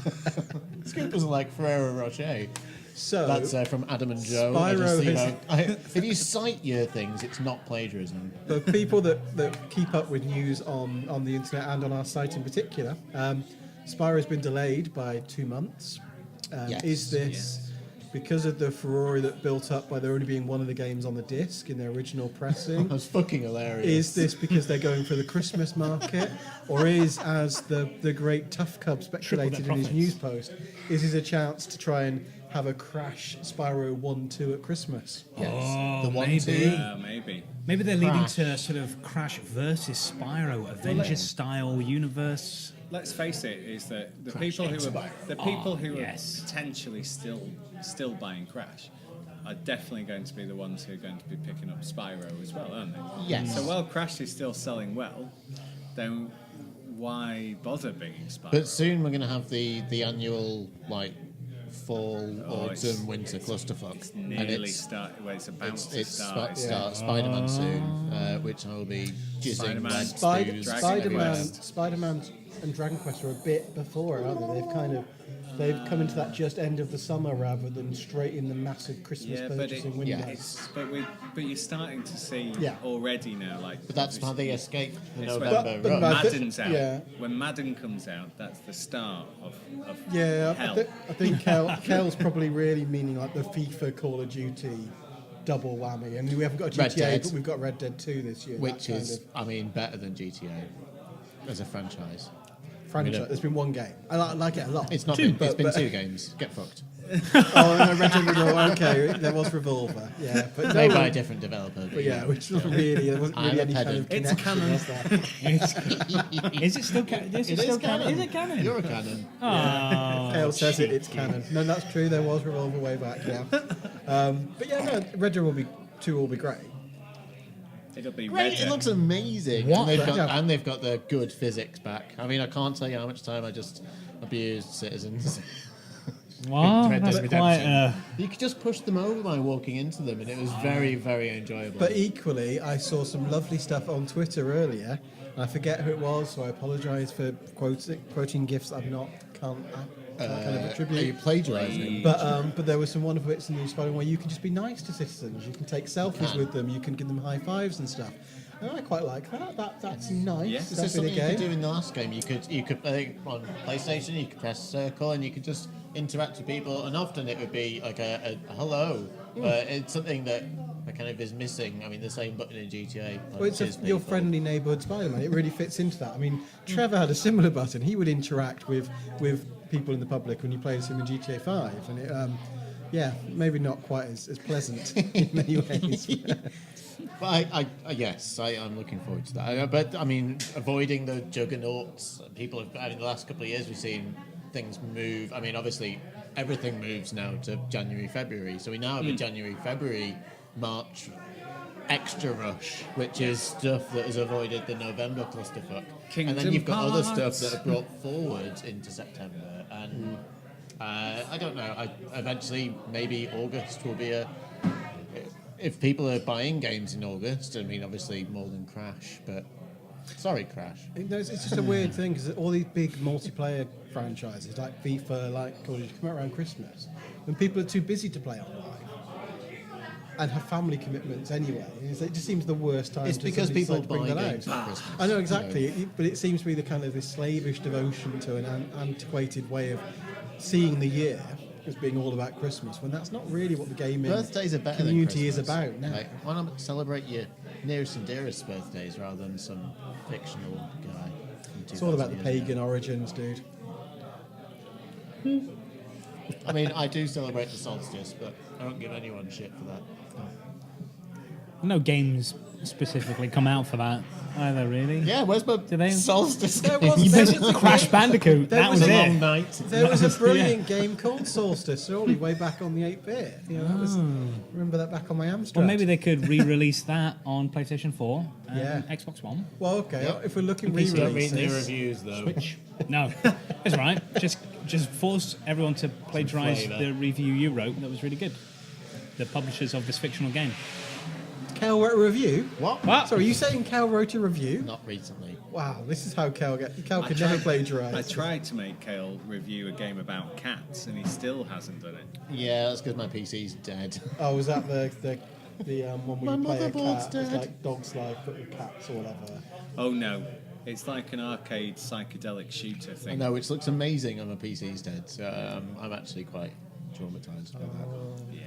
Scruples are like Ferrero Rocher. So That's from Adam and Joe. Spyro If you cite your things, it's not plagiarism. the people that keep up with news on the internet and on our site in particular, Spyro has been delayed by 2 months. Yes. Is this because of the furore that built up by there only being one of the games on the disc in their original pressing? That's fucking hilarious. Is this because they're going for the Christmas market? Or is, as the great Tough Cub speculated in his profits. news post, is this a chance to try and have a Crash Spyro 1-2 at Christmas? Oh, the one maybe. two? Maybe. Maybe they're leading Crash. to sort of Crash versus Spyro, Avengers-style universe. Let's face it, is that the people who yes. are potentially still buying Crash are definitely going to be the ones who are going to be picking up Spyro as well, aren't they? Yes. So while Crash is still selling well, then why bother bringing Spyro? But soon we're going to have the annual fall, it's- autumn, winter clusterfuck. It's nearly started. Well, it's about to start. Spider-Man soon, which I will be jizzing Spider-Man. red Spider- stews Spider-Man, everywhere. Spider-Man and Dragon Quest are a bit before, aren't they? They've come into that just end of the summer rather than straight in the massive Christmas Yeah, but purchasing window. but you're starting to see Yeah. already now, But that's how they escape the It's November but run. I thi- Madden's out. yeah. When Madden comes out, that's the start of Yeah, hell. I think Kel's probably really meaning like the FIFA Call of Duty double whammy. And we haven't got Red GTA, Dead. but we've got Red Dead 2 this year. Which that kind is, of better than GTA as a franchise. franchise. There's been one game. I like it a lot. It's not Two. been, it's been But- 2 games. Get fucked. Oh, no, Red Dead Revolver. Okay, there was Revolver. Yeah, but Made by a different developer. But yeah, which wasn't really. There wasn't really I'm a any kind of pedant. It's connection. canon. Was there? Is it still canon? Is it still canon? Is it canon? You're a canon. Oh, Kale says it's canon. No, that's true. There was Revolver way back. Yeah. But yeah, no, Red Dead 2 will be great. It'll be Great, Red it looks amazing. What? And they've got the good physics back. I mean, I can't tell you how much time I just abused citizens. wow, Red Dead that's quite. Redemption. You could just push them over by walking into them, and it was very, very enjoyable. But equally, I saw some lovely stuff on Twitter earlier. I forget who it was, so I apologise for quoting gifs I can't kind of are you attribute. plagiarising? But there were some wonderful bits in the news where you can just be nice to citizens. You can take selfies with them. You can give them high fives and stuff. And I quite like that. That's nice. Yeah. Is stuff there in something a you could game. do in the last game? You could on PlayStation. You could press circle, and you could just interact with people. And often it would be like a hello. It's something that kind of is missing. I mean, the same button in GTA. Well, it's your friendly neighbourhood Spider-Man. It really fits into that. I mean, Trevor had a similar button. He would interact with people in the public when you played him in GTA 5, and it, maybe not quite as pleasant in many ways. But I'm looking forward to that. But I mean, avoiding the juggernauts. People have. I mean, the last couple of years we've seen things move. I mean, obviously everything moves now to January, February. So we now have a January, February, March extra rush, which is stuff that has avoided the November clusterfuck. And then you've got other stuff that are brought forward into September. And I don't know. Eventually, maybe August will be if people are buying games in August, I mean, obviously more than Crash, but sorry, Crash. It's just a weird thing because all these big multiplayer franchises like FIFA, like Call of Duty, come out around Christmas when people are too busy to play online and have family commitments anyway. It just seems the worst time. It's to because suddenly people decide to bring buy that games out. for Christmas. I know exactly, but it seems to be the kind of this slavish devotion to an antiquated way of seeing the year as being all about Christmas, when that's not really what the gaming Birthdays are better community than is Christmas. about now. Like, why not celebrate your nearest and dearest birthdays rather than some fictional guy? It's all about the pagan origins, dude. I mean, I do celebrate the solstice, but I don't give anyone shit for that. No games specifically come out for that either, really. Yeah, where's my Do they? solstice? There game? was- You there missed was a Crash game- Bandicoot. there That was was a long it. night. There was a brilliant game called Solstice, surely way back on the 8-bit. You know, that was, remember that back on my Amstrad. Well, maybe they could re-release that on PlayStation 4 and Yeah. Xbox One. Well, okay. Yep. If we're looking And PC. Don't read the re-releases, reviews though. Switch. No, it's all right. Just force everyone to plagiarise flavour. the review you wrote. That was really good. The publishers of this fictional game. Cal wrote a review. What? So are you saying Cal wrote a review? Not recently. Wow, this is how Cal I could never tried- plagiarise. I tried to make Kale review a game about cats, and he still hasn't done it. Yeah, that's because my PC's dead. Oh, was that the one where you My play a motherboard's cat? It's dead. like Dog's Life, but with cats or whatever. Oh no, it's like an arcade psychedelic shooter I thing. know, which looks amazing on my PC's dead, so I'm actually quite traumatised by that. Yeah.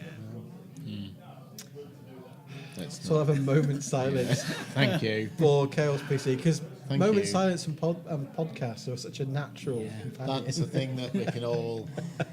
It's So I'll have a moment's silence Thank you. for Kale's PC because Thank moment's you. silence and podcasts are such a natural companion. That's the thing that we can all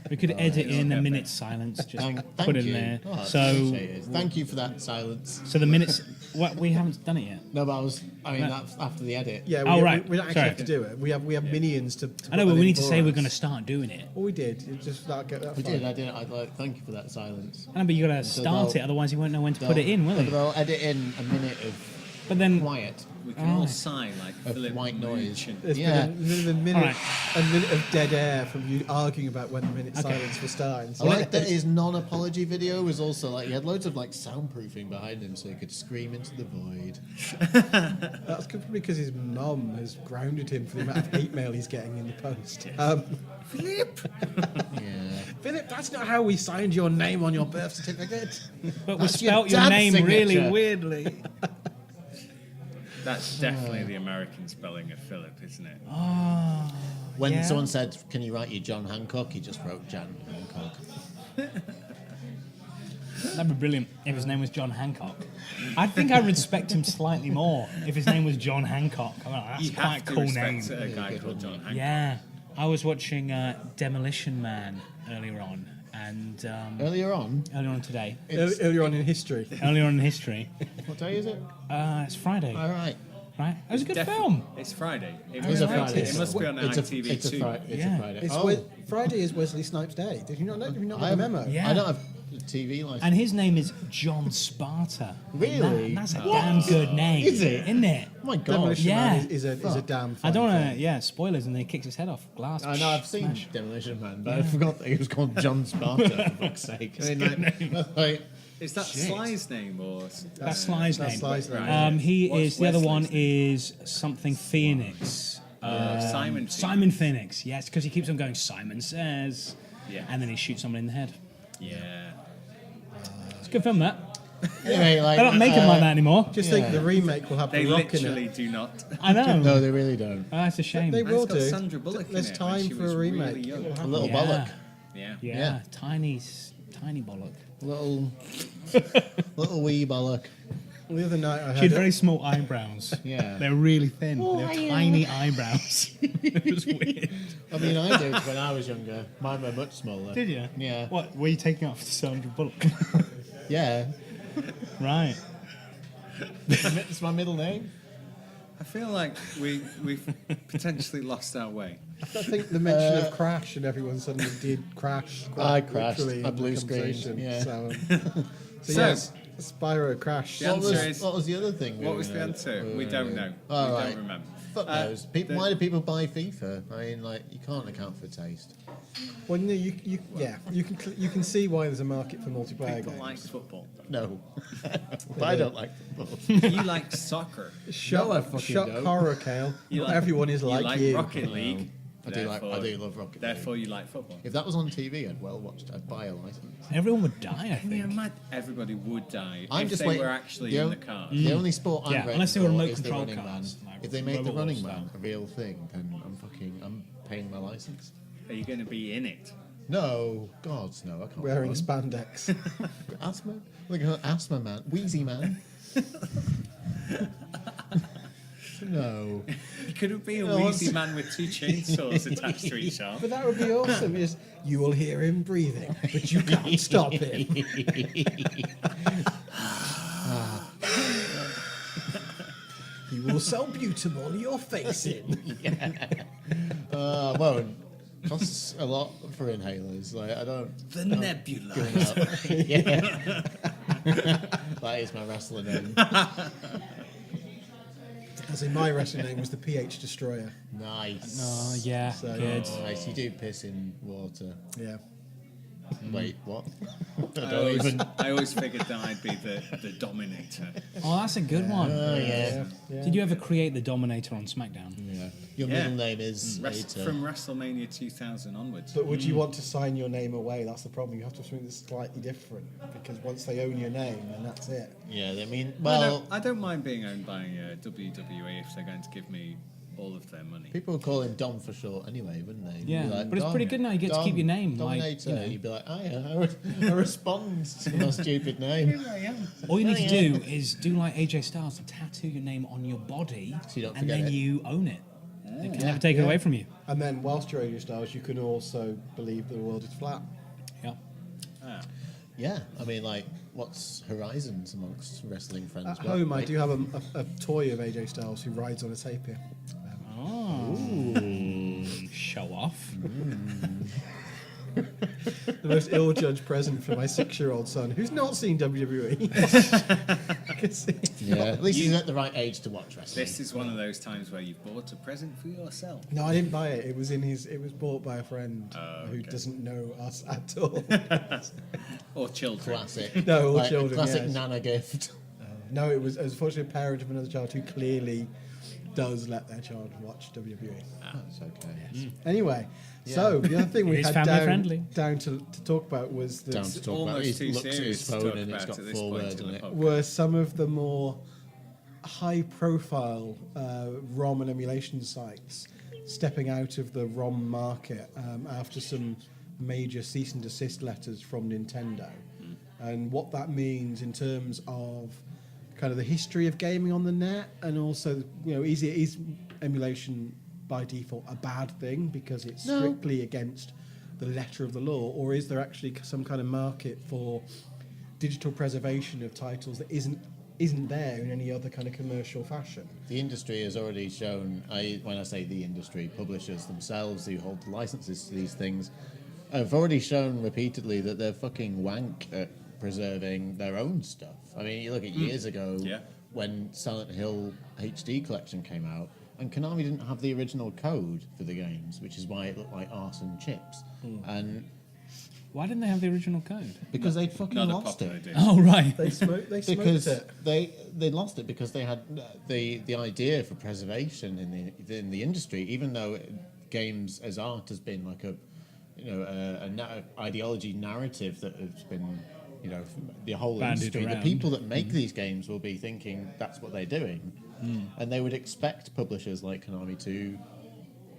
We could edit in a minute's silence. Just thank put it you. in there. Oh, I So appreciate it. Thank you for that silence. the minutes. What we haven't done it yet. No, but that's after the edit. Yeah, Oh, right. we don't actually Sorry. have to do it. We have minions to I know, put but that we in need to for say we're us. going to start doing it. Well, we did. It just that get that We far. did. I didn't. I'd like. Thank you for that silence. I know, but you got to start it, they'll- otherwise you won't know when to put it in, will But you? they'll edit in a minute of But then, quiet. We can all sigh like Of Philip white noise. Muchin. There's Yeah. been a minute, All right. a minute of dead air from you arguing about when the minute Okay. silence was starting. I like that his non-apology video was also like he had loads of like soundproofing behind him, so he could scream into the void. That's probably because his mum has grounded him for the amount of hate mail he's getting in the post. Philip, Yeah. Philip, that's not how we signed your name on your birth certificate. but we That's your spelt your dad's name really signature. weirdly. That's definitely the American spelling of Philip, isn't it? When Yeah. someone said, "Can you write your John Hancock?" he just wrote Jan Hancock. That'd be brilliant if his name was John Hancock. I think I'd respect him slightly more if his name was John Hancock. I mean, that's You quite have a to cool respect name. a guy called John Hancock. Yeah, I was watching Demolition Man earlier on, and Earlier on, earlier on today, Earlier on in history. earlier on in history. what day is it? It's Friday, All right. right? It was a good film. It's Friday. It It's a must- Friday. It must be on It's a ITV2. Yeah. Friday. It's Oh, Friday is Wesley Snipes' Day. Did you not know? Did you not I get the haven't- memo? Yeah. I don't have a TV license. And his name is John Sparta. Really? That's a damn good name. Is it? Isn't it? Oh my God. Demolition Yeah. Man is a damn. I don't fun want film. to, spoilers, and then he kicks his head off glass. I know, I've seen Smash. Demolition Man, but I forgot that he was called John Sparta, for fuck's sake. I mean, like, Is that Shit. Sly's name or? That's Sly's That's name. Sly's name. Right. He What's is, the other one Wesley's is something Phoenix. Simon. Simon Phoenix, yes, because he keeps on going, Simon says. Yeah. And then he shoots someone in the head. Yeah. It's a good film, that. anyway, like, They don't make them like that anymore. Just Yeah. think the remake will have They The Rock in literally it. do not. I know. No, they really don't. Oh, that's a shame. They And will it's got do. Sandra Bullock in There's it when time she for was a really remake. young. It will A happen. little Yeah. bollock. Yeah. Yeah, Yeah. tiny bollock. Little wee bollock. The other night I She had had very small eyebrows. Yeah. They're really thin. They're tiny eyebrows. It was weird. I mean, I did when I was younger. Mine were much smaller. Did you? Yeah. What, were you taking off Sandra Bullock? Yeah. Right. It's my middle name. I feel like we've potentially lost our way. I think the mention of Crash and everyone suddenly did Crash. I quite crashed. literally I in the blue screened, conversation. yeah. So So- yes, Spyro Crash. The answer is- What was the other thing? What was the answer? We don't know. Oh, We right. don't remember. Fuck knows. People, the- why do people buy FIFA? I mean, like, you can't account for taste. Well, no, you can see why there's a market for multiplayer People games. like football. No. I don't like football. You like soccer. No, I fucking Shock don't. horror, Kale. You Not like- everyone is like you. you. Like Rocket League. I do love Rocket League. Therefore, you like football. If that was on TV, I'd well watch it. I'd buy a license. Everyone would die, I Can you think. imagine? Everybody would die I'm if just they waiting. were actually the in o- the car. The only sport I'm Yeah, ready unless they were for remote is the control running cars, man. like If they make the Rebel running style. man a real thing, then I'm paying my license. Are you going to be in it? No, God, no, I can't. Wearing run. spandex. Asthma? Look at asthma man, wheezy man. No. You couldn't be a No, wheezy it's- man with two chainsaws attached to each arm. But that would be awesome. Is you will hear him breathing, but you can't stop him. He will salbutamol your face in. Well, it costs a lot for inhalers. Like I don't. The nebula. Yeah. That is my wrestler name. As in my wrestling name was the pH Destroyer. Nice. Oh, yeah, So- good. Nice. You do piss in water. Yeah. Wait, what? I I don't always, even. I always figured that I'd be the dominator. Oh, that's a good one. Oh yeah. Did you ever create the Dominator on SmackDown? Yeah. Your Yeah. middle name is Hater. From WrestleMania 2000 onwards. But would you want to sign your name away? That's the problem. You have to have something that's slightly different because once they own your name, then that's it. Yeah, I mean, I well, don't, I don't mind being owned by WWE if they're going to give me all of their money. people would call him Dom for short anyway, wouldn't they? Yeah, You'd be but it's "Dom, pretty good now, you get to keep your name, like, Dominator. you know. You'd be like, oh yeah, I respond to my stupid name. All you need to do is do like AJ Styles and tattoo your name on your body, So you don't and forget then it. you own it. They can never take it away from you. And then whilst you're AJ Styles, you can also believe the world is flat. Yeah. Yeah, I mean, like, what's horizons amongst wrestling friends? At Well, home, I like- do have a toy of AJ Styles who rides on a tapir. Oh. Show off. The most ill-judged present for my 6-year-old son, who's not seen WWE. I can see. Yeah, at least he's at the right age to watch wrestling. This is one of those times where you've bought a present for yourself. No, I didn't buy it. It was in his. It was bought by a friend who okay. doesn't know us at all. Or children. Classic. No, all Like, children, Classic yes. Nana gift. No, it was unfortunately a parent of another child who clearly does let their child watch WWE. That's okay. Anyway, so the other thing It we is had family friendly. down to talk about was Down that to talk about. almost He too looks at serious his to phone talk and it's about got at this 4 point words in on the it. podcast. were some of the more high-profile ROM and emulation sites stepping out of the ROM market after some major cease and desist letters from Nintendo, and what that means in terms of kind of the history of gaming on the net, and also, you know, is emulation by default a bad thing because it's No. strictly against the letter of the law, or is there actually some kind of market for digital preservation of titles that isn't there in any other kind of commercial fashion? The industry has already shown, when I say the industry, publishers themselves who hold the licenses to these things, have already shown repeatedly that they're fucking wank at preserving their own stuff. I mean, you look at years ago when Silent Hill HD collection came out, and Konami didn't have the original code for the games, which is why it looked like arse and chips. And why didn't they have the original code? because they'd fucking lost it. Oh, right. They smoked Because it. they lost it because they had the idea for preservation in the industry, even though games as art has been like a ideology narrative that has been, the whole Bandied industry. around. The people that make these games will be thinking that's what they're doing, and they would expect publishers like Konami to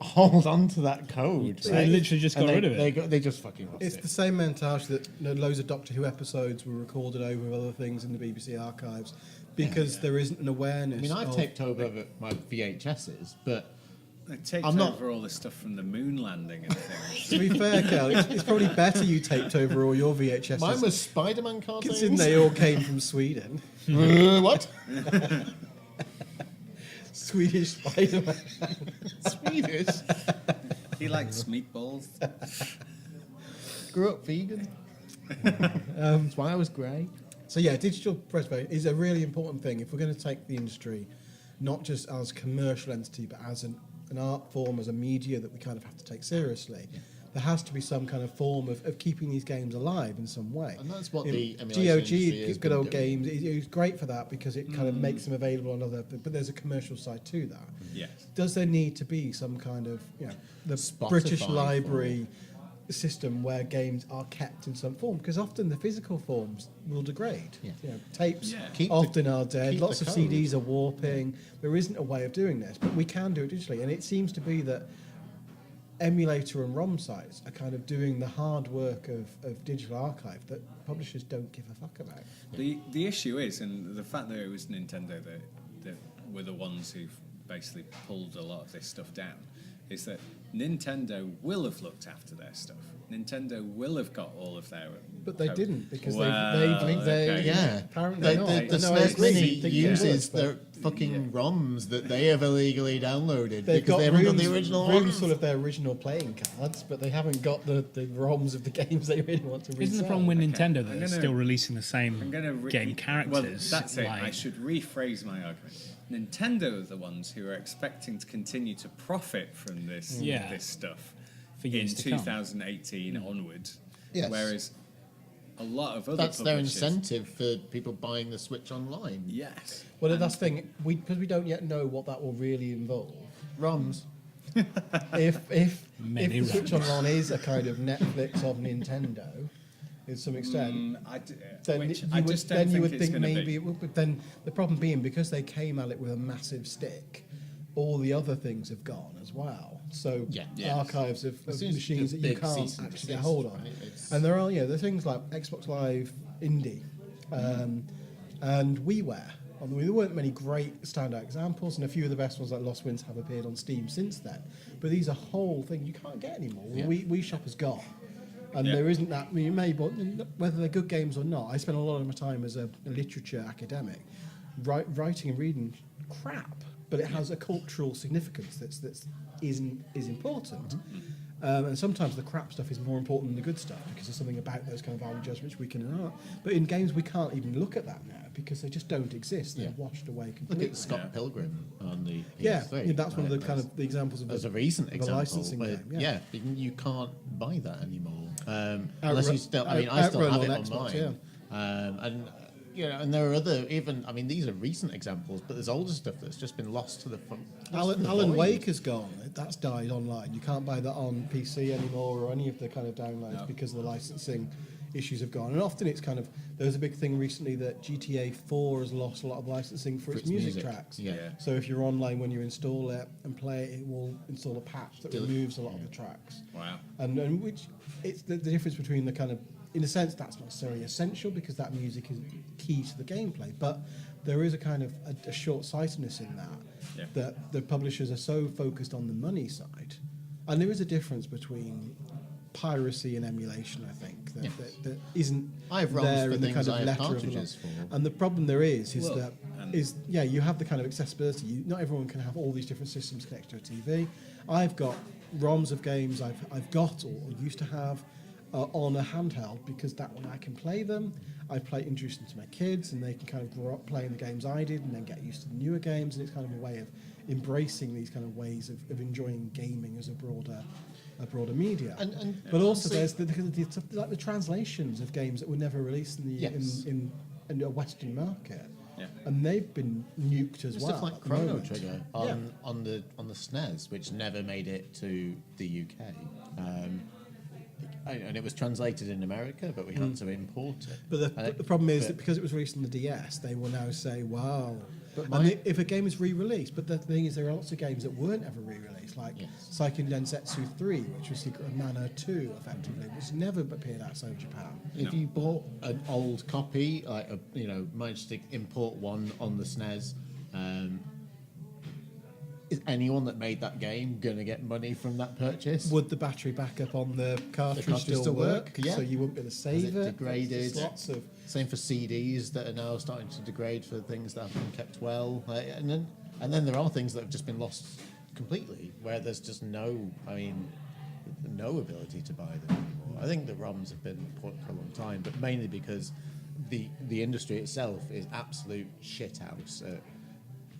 hold on to that code. So they literally just got rid of it. They just fucking lost It's it. the same mentality that loads of Doctor Who episodes were recorded over with other things in the BBC archives because there isn't an awareness. I mean, I've taped over my VHSs, but They taped I'm not- over all the stuff from the moon landing and things. to be fair, Kel, it's probably better you taped over all your VHSs. mine was Spider-Man considering cartoons. they all came from Sweden. What? Swedish Spider-Man. Swedish? He likes meatballs. Grew up vegan. That's why I was grey. So yeah, digital preservation is a really important thing if we're going to take the industry not just as a commercial entity, but as an art form, as a media that we kind of have to take seriously. Yeah. There has to be some kind of form of keeping these games alive in some way. And that's what the emulation GOG, industry has good old been doing. games, it's great for that because it kind of makes them available on other, but there's a commercial side to that. Yes. Does there need to be some kind of, the Spotify British Library system where games are kept in some form? Because often the physical forms will degrade. Yeah. Tapes Keep the- often are dead. keep Lots the of code. CDs are warping. There isn't a way of doing this, but we can do it digitally. And it seems to be that emulator and ROM sites are kind of doing the hard work of digital archive that publishers don't give a fuck about. The issue is, and the fact that it was Nintendo that were the ones who basically pulled a lot of this stuff down, is that Nintendo will have looked after their stuff. Nintendo will have got all of their... But they code. didn't because Okay. Yeah. apparently not. The No, I SNES agree. Mini They uses would, their fucking ROMs that they have illegally downloaded They've because got they haven't got rooms, the original rooms ones. full of their original playing cards, but they haven't got the ROMs of the games they really want to resell. Isn't the problem with Nintendo that I'm they're gonna- still releasing the I'm same gonna game characters? Well, that's it. I like- should rephrase my argument. Nintendo are the ones who are expecting to continue to profit from this this stuff For in years to come. 2018 onwards. Yes. Whereas a lot of other That's their publishers, incentive for people buying the Switch online. Yes. Well, that's the thing. Because we don't yet know what that will really involve. ROMs. If Many the Switch ROMs. Online is a kind of Netflix of Nintendo, to some extent, then Which you I would, just don't then you think would it's think gonna maybe be. it would. But then the problem being because they came at it with a massive stick, all the other things have gone as well. So Yeah. Yes. archives of As soon as machines the that you big can't cease and actually get desist, hold of. right? It's- And there are the things like Xbox Live Indie and WiiWare. I mean, there weren't many great standout examples, and a few of the best ones like Lost Winds have appeared on Steam since then. But these are whole thing you can't get anymore. Yeah. Wii Shop has gone. And Yeah. there isn't that. I mean, you may, but whether they're good games or not, I spend a lot of my time as a literature academic writing and reading crap, but it has a cultural significance that's important. And sometimes the crap stuff is more important than the good stuff because there's something about those kind of value judgments we can art. But in games, we can't even look at that now because they just don't exist. They're Yeah. washed away Look completely. at Scott Pilgrim on the Yeah, PS3. that's one of the right? kind of the examples of As the, a recent of a example, licensing but game. yeah, you can't buy that anymore unless you still. I mean, I still Outrun have it on on Xbox, mine, and and there are other even. I mean, these are recent examples, but there's older stuff that's just been lost to the front. Alan Wake has gone. That's died online. You can't buy that on PC anymore or any of the kind of downloads because the licensing issues have gone. And often it's kind of there was a big thing recently that GTA 4 has lost a lot of licensing for its music tracks. Yeah. So if you're online when you install it and play it, it will install a patch that removes a lot of the tracks. Wow. And which it's the difference between the kind of, in a sense, that's not necessarily essential because that music is key to the gameplay, but there is a kind of a short-sightedness in that the publishers are so focused on the money side, and there is a difference between piracy and emulation. I think that isn't I have ROMs there for in the things kind of I have letter of the law. cartridges for. And the problem there is Well, that and- you have the kind of accessibility. Not everyone can have all these different systems connected to a TV. I've got ROMs of games I've got or used to have on a handheld because that one I can play them. I introduce them to my kids, and they can kind of grow up playing the games I did, and then get used to the newer games. And it's kind of a way of embracing these kind of ways of enjoying gaming as a broader media. But also honestly- there's like the translations of games that were never released in the Yes. in a Western market. Yeah. And they've been nuked as well. Stuff like at the Chrono moment. Trigger on the SNES, which never made it to the UK, and it was translated in America, but we had to import it. But the problem is that because it was released on the DS, they will now say, "Wow." But If a game is re-released, but the thing is, there are lots of games that weren't ever re-released, like Yes. Seiken Densetsu 3, which was Secret of Mana 2, effectively, which never appeared outside of Japan. If you bought an old copy, managed to import one on the SNES, is anyone that made that game going to get money from that purchase? Would the battery backup on the cartridge, cartridge still work? Yeah. So you wouldn't be able to Has save it it. degraded? There's lots of Same for CDs that are now starting to degrade for things that have been kept well, and then there are things that have just been lost completely, where there's just no ability to buy them anymore. I think the ROMs have been put for a long time, but mainly because the industry itself is absolute shithouse at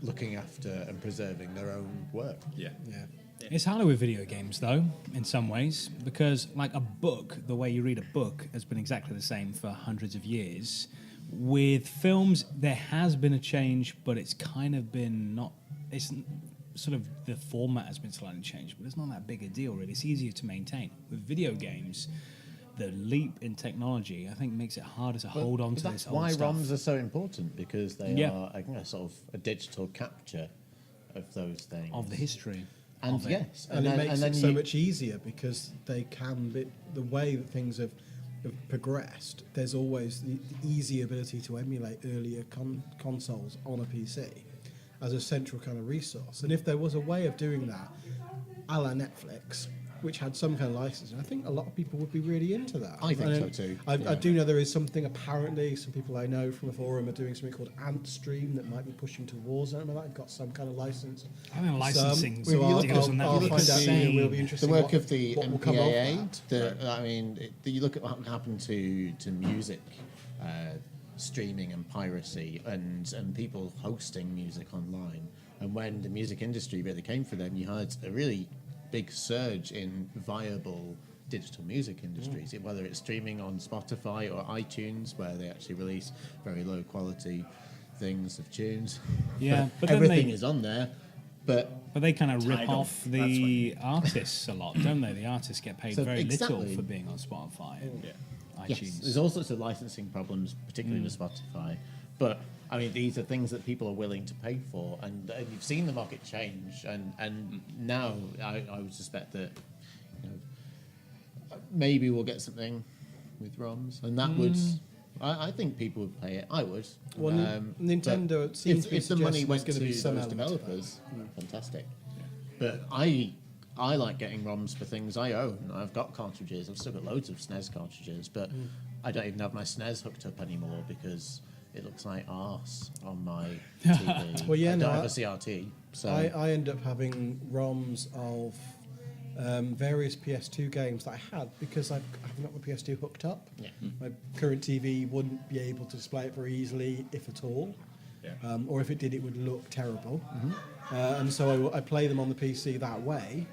looking after and preserving their own work. Yeah. yeah. It's harder with video games, though, in some ways, because, like a book, the way you read a book has been exactly the same for hundreds of years. With films, there has been a change, but it's kind of been not. It's sort of the format has been slightly changed, but it's not that big a deal, really. It's easier to maintain. With video games, the leap in technology, I think, makes it harder to hold on to That's this old why stuff. ROMs are so important, because they Yeah. are, I think, a sort of a digital capture of those things. Of the history. And of it. yes, And it makes it so you- much easier because they can be the way that things have progressed. There's always the easy ability to emulate earlier consoles on a PC as a central kind of resource. And if there was a way of doing that, a la Netflix, which had some kind of licensing, I think a lot of people would be really into that. I think And so too, I yeah. do know there is something, apparently, some people I know from a forum are doing something called Antstream that might be pushing towards it. I've got some kind of license. I think licensing So I'll deals on that I'll really find out. insane. It will be the interesting. work of the what will come of MPAA. that. You look at what happened to music streaming and piracy and people hosting music online. And when the music industry really came for them, you had a really big surge in viable digital music industries, whether it's streaming on Spotify or iTunes, where they actually release very low quality things of tunes. Yeah, but then everything they- is on there. But But they kind of rip Tidal, off the artists a lot, don't they? The artists get paid So very little exactly. for being on Spotify and yes, iTunes. there's all sorts of licensing problems, particularly with Spotify. But I mean, these are things that people are willing to pay for, and you've seen the market change. And now I would suspect that maybe we'll get something with ROMs, and that would. I think people would pay it. I would. Well, Nintendo but seems to be if the money suggesting went there's to gonna be some those element to that. developers, fantastic. But I like getting ROMs for things I own. I've got cartridges. I've still got loads of SNES cartridges, but I don't even have my SNES hooked up anymore because it looks like arse on my TV. Well, yeah, I no, don't have a CRT, so I end up having ROMs of various PS2 games that I had because I've not my PS2 hooked up. Yeah. My current TV wouldn't be able to display it very easily, if at all. Yeah. Or if it did, it would look terrible. And so I play them on the PC that way.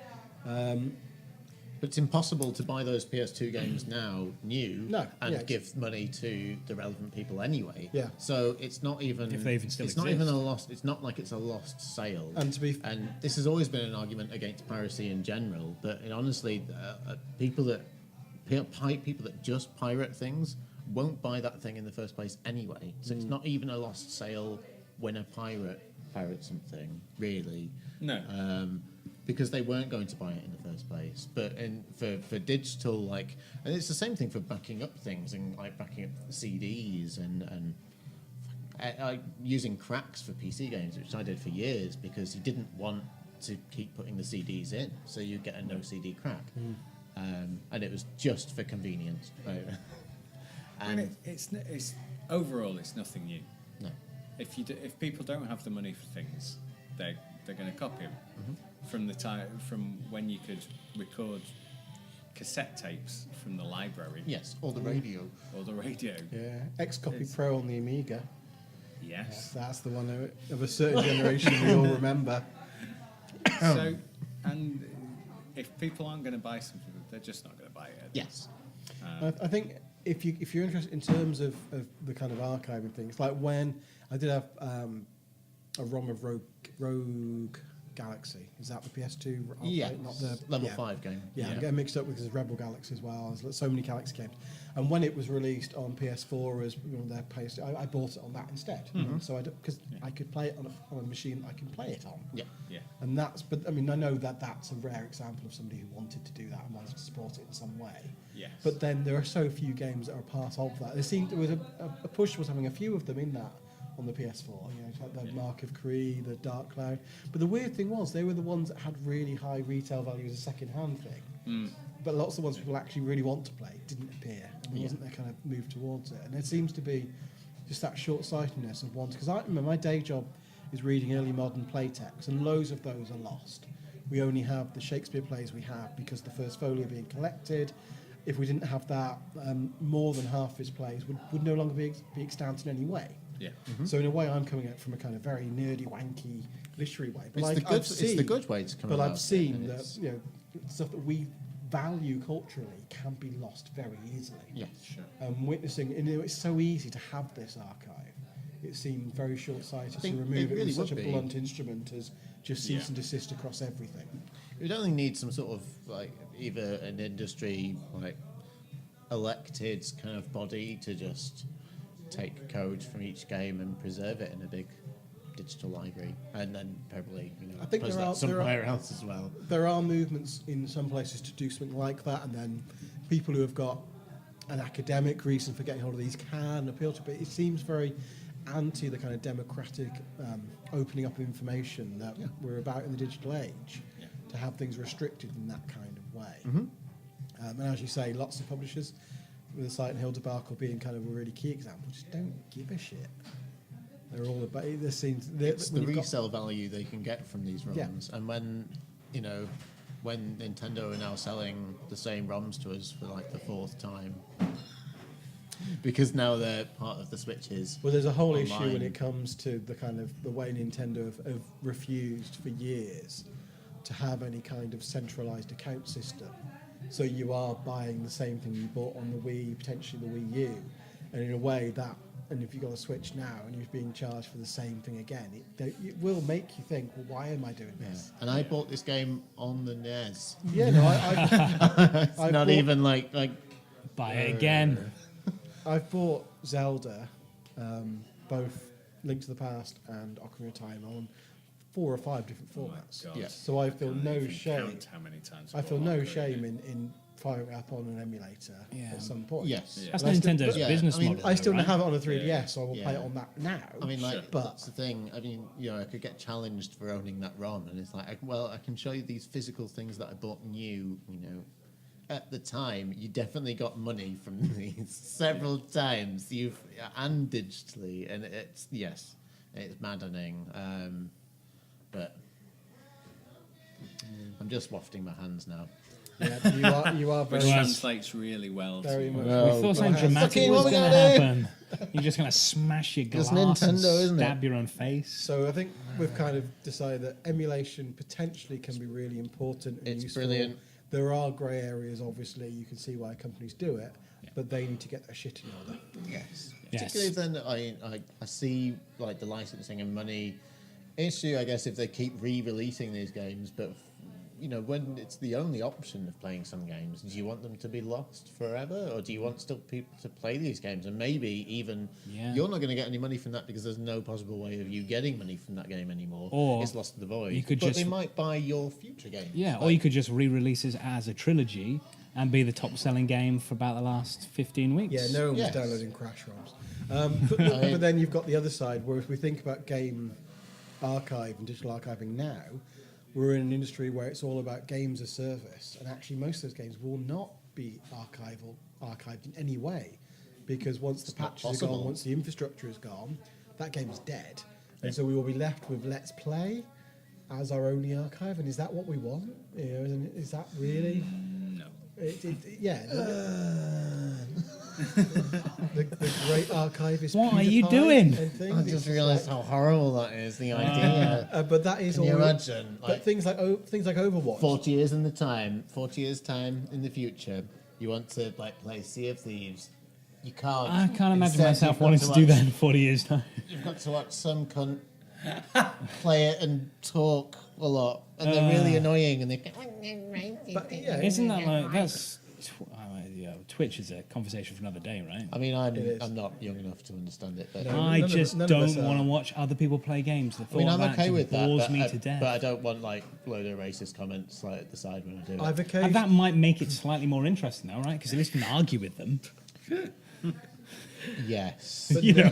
but it's impossible to buy those PS2 games now new No, and yeah, give money to the relevant people anyway. Yeah. So it's not even If they even still it's not even exist. a lost. It's not like it's a lost sale. And to be And this has always been an argument against piracy in general. But honestly, people that just pirate things won't buy that thing in the first place anyway. So it's not even a lost sale when a pirate pirates something, really. No. Because they weren't going to buy it in the first place. But for digital, and it's the same thing for backing up things and like backing up CDs and using cracks for PC games, which I did for years because you didn't want to keep putting the CDs in, so you get a no CD crack. and it was just for convenience. Right? And it's overall, it's nothing new. No. If people don't have the money for things, they're going to copy them. From when you could record cassette tapes from the library. Yes, or the radio. Yeah, X-Copy Pro on the Amiga. Yes. That's the one of a certain generation we all remember. So, and if people aren't going to buy something, they're just not going to buy it. Yes. I think if you're interested in terms of the kind of archiving things, like when I did have a ROM of Rogue Galaxy. Is that the PS2? Yeah, not the level 5 game. Yeah, I'm getting mixed up with the Rebel Galaxy as well. There's so many Galaxy games. And when it was released on PS4 as their PS, I bought it on that instead. So because I could play it on a machine I can play it on. Yeah. Yeah. And but I mean, I know that's a rare example of somebody who wanted to do that and wanted to support it in some way. Yes. But then there are so few games that are part of that. There was a push was having a few of them in that on the PS4, like the Mark of Kree, the Dark Cloud. But the weird thing was, they were the ones that had really high retail value as a second-hand thing. But lots of the ones people actually really want to play didn't appear. And there wasn't their kind of move towards it. And there seems to be just that short-sightedness of ones. Because I remember my day job is reading early modern play texts, and loads of those are lost. We only have the Shakespeare plays we have because the first folio being collected. If we didn't have that, more than half his plays would no longer be extant in any way. Yeah. So in a way, I'm coming at it from a kind of very nerdy, wanky, literary way. But It's the good way to come But about I've seen it, that stuff that we value culturally can be lost very easily. Yes. Sure. Witnessing, it's so easy to have this archive. It seemed very short-sighted to think remove it it really with such a would be. blunt instrument as just cease and desist across everything. We'd only need some sort of like either an industry like elected kind of body to just take code from each game and preserve it in a big digital library, and then probably I think post there that are- somewhere else as well. There are movements in some places to do something like that, and then people who have got an academic reason for getting hold of these can appeal to it. It seems very anti the kind of democratic opening up of information that we're about in the digital age, to have things restricted in that kind of way. And as you say, lots of publishers, with the Silent Hill debacle being kind of a really key example, just don't give a shit. They're all about it. It's the resale value they can get from these ROMs, and when Nintendo are now selling the same ROMs to us for like the 4th time, because now they're part of the Switches. Well, there's a whole online. issue when it comes to the kind of the way Nintendo have refused for years to have any kind of centralized account system. So you are buying the same thing you bought on the Wii, potentially the Wii U, and in a way that, and if you've got a Switch now and you're being charged for the same thing again, it will make you think, well, why am I doing this? And I bought this game on the NES. Yeah, no, It's not even like Buy it again. I've bought Zelda, both Link to the Past and Ocarina of Time on 4 or 5 different formats. God. Yes. So I feel Can't no even shame. count how many times I I've feel bought no Ocarina. shame in firing it up on an emulator at some point. yes. Yeah. That's But I still- Nintendo's but- business I mean, model. I still though, right? have it on a 3DS, so I will play it Yeah. on that now. I mean, like, Sure. But- that's the thing. I mean, I could get challenged for owning that ROM, and it's like, I can show you these physical things that I bought new. At the time, you definitely got money from these several times. And digitally, and it's maddening. But I'm just wafting my hands now. Yeah, you are Which very, translates really well. very to, much. We Well, thought something ahead. dramatic Fucking was what we going to gonna do? happen. You're just going to smash your glass It's Nintendo, and isn't it? stab your own face. So I think we've kind of decided that emulation potentially can be really important and It's useful. brilliant. There are grey areas, obviously. You can see why companies do it, but they need to get their shit in order. Yes. Yes. Particularly then I see like the licensing and money issue, I guess, if they keep re-releasing these games, but when it's the only option of playing some games, do you want them to be lost forever, or do you want still people to play these games? And maybe even you're not going to get any money from that because there's no possible way of you getting money from that game anymore. Or it's lost to the void. you could but just- they might buy your future games. Yeah, or you could just re-release it as a trilogy and be the top-selling game for about the last 15 weeks. Yeah, no one was Yes. downloading Crash ROMs. But then you've got the other side, where if we think about game archive and digital archiving now, we're in an industry where it's all about games as service, and actually most of those games will not be archived in any way, because once the patches are gone, once the infrastructure is gone, that game is dead. And so we will be left with Let's Play as our only archive, and is that what we want? You know, is that really? No. The great archive is. What are you PewDiePie doing? and things. I just realised how horrible that is. The idea. But that is Can all. you imagine? But things like Overwatch. 40 years time in the future, you want to play Sea of Thieves. You can't. I can't imagine Instead, myself you've got wanting to do that in 40 years' time. You've got to watch some cunt play it and talk a lot, and they're really annoying, and they. But, yeah, Isn't that like that's? Twitch is a conversation for another day, right? I mean, I'm not young enough to understand it, but I just none of us don't are. want to watch other people play games. The I mean, thought I'm of okay that with that. bores But me I, to death. but I don't want load of racist comments at the side when I do it. I've And occasionally. that might make it slightly more interesting, though, right? Because at least you can argue with them. Yes. You know,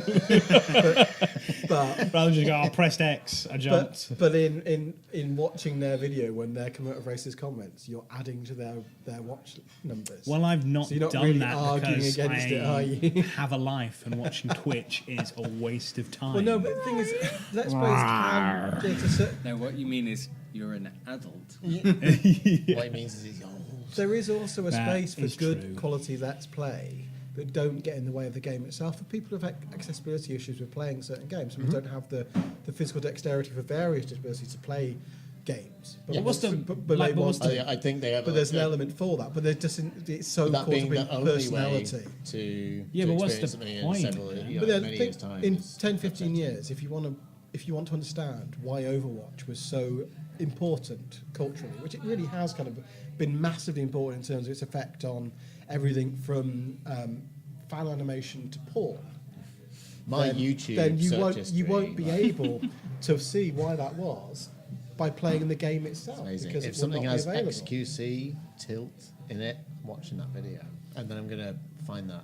But rather than just go, I pressed X, I jumped. but in watching their video, when they're coming out of racist comments, you're adding to their watch numbers. Well, I've not So you're not done really that arguing because against I it, are you? have a life, and watching Twitch is a waste of time. Well, no, but the thing is, Let's Plays can get a certain. No, what you mean is you're an adult. What it means is he's old. There is also a That space for is good true. quality Let's Play that don't get in the way of the game itself. For people who have accessibility issues with playing certain games, some don't have the physical dexterity for various disabilities to play games. But Yeah. What's the- but like, they but what's want the- to. I think they have. But there's an element for that. But there's just it's so that caught being up in the only way personality. to Yeah, to but what's the experience something in point? several, But then many think, years' time. in is 10, 15 upsetting. years, if you want to understand why Overwatch was so important culturally, which it really has kind of been massively important in terms of its effect on everything from fan animation to porn. My then- YouTube then you search won't history, be like- able to see why that was by playing the game itself. Amazing. Because If it will something not has be available. XQC tilt in it, I'm watching that video, and then I'm gonna find that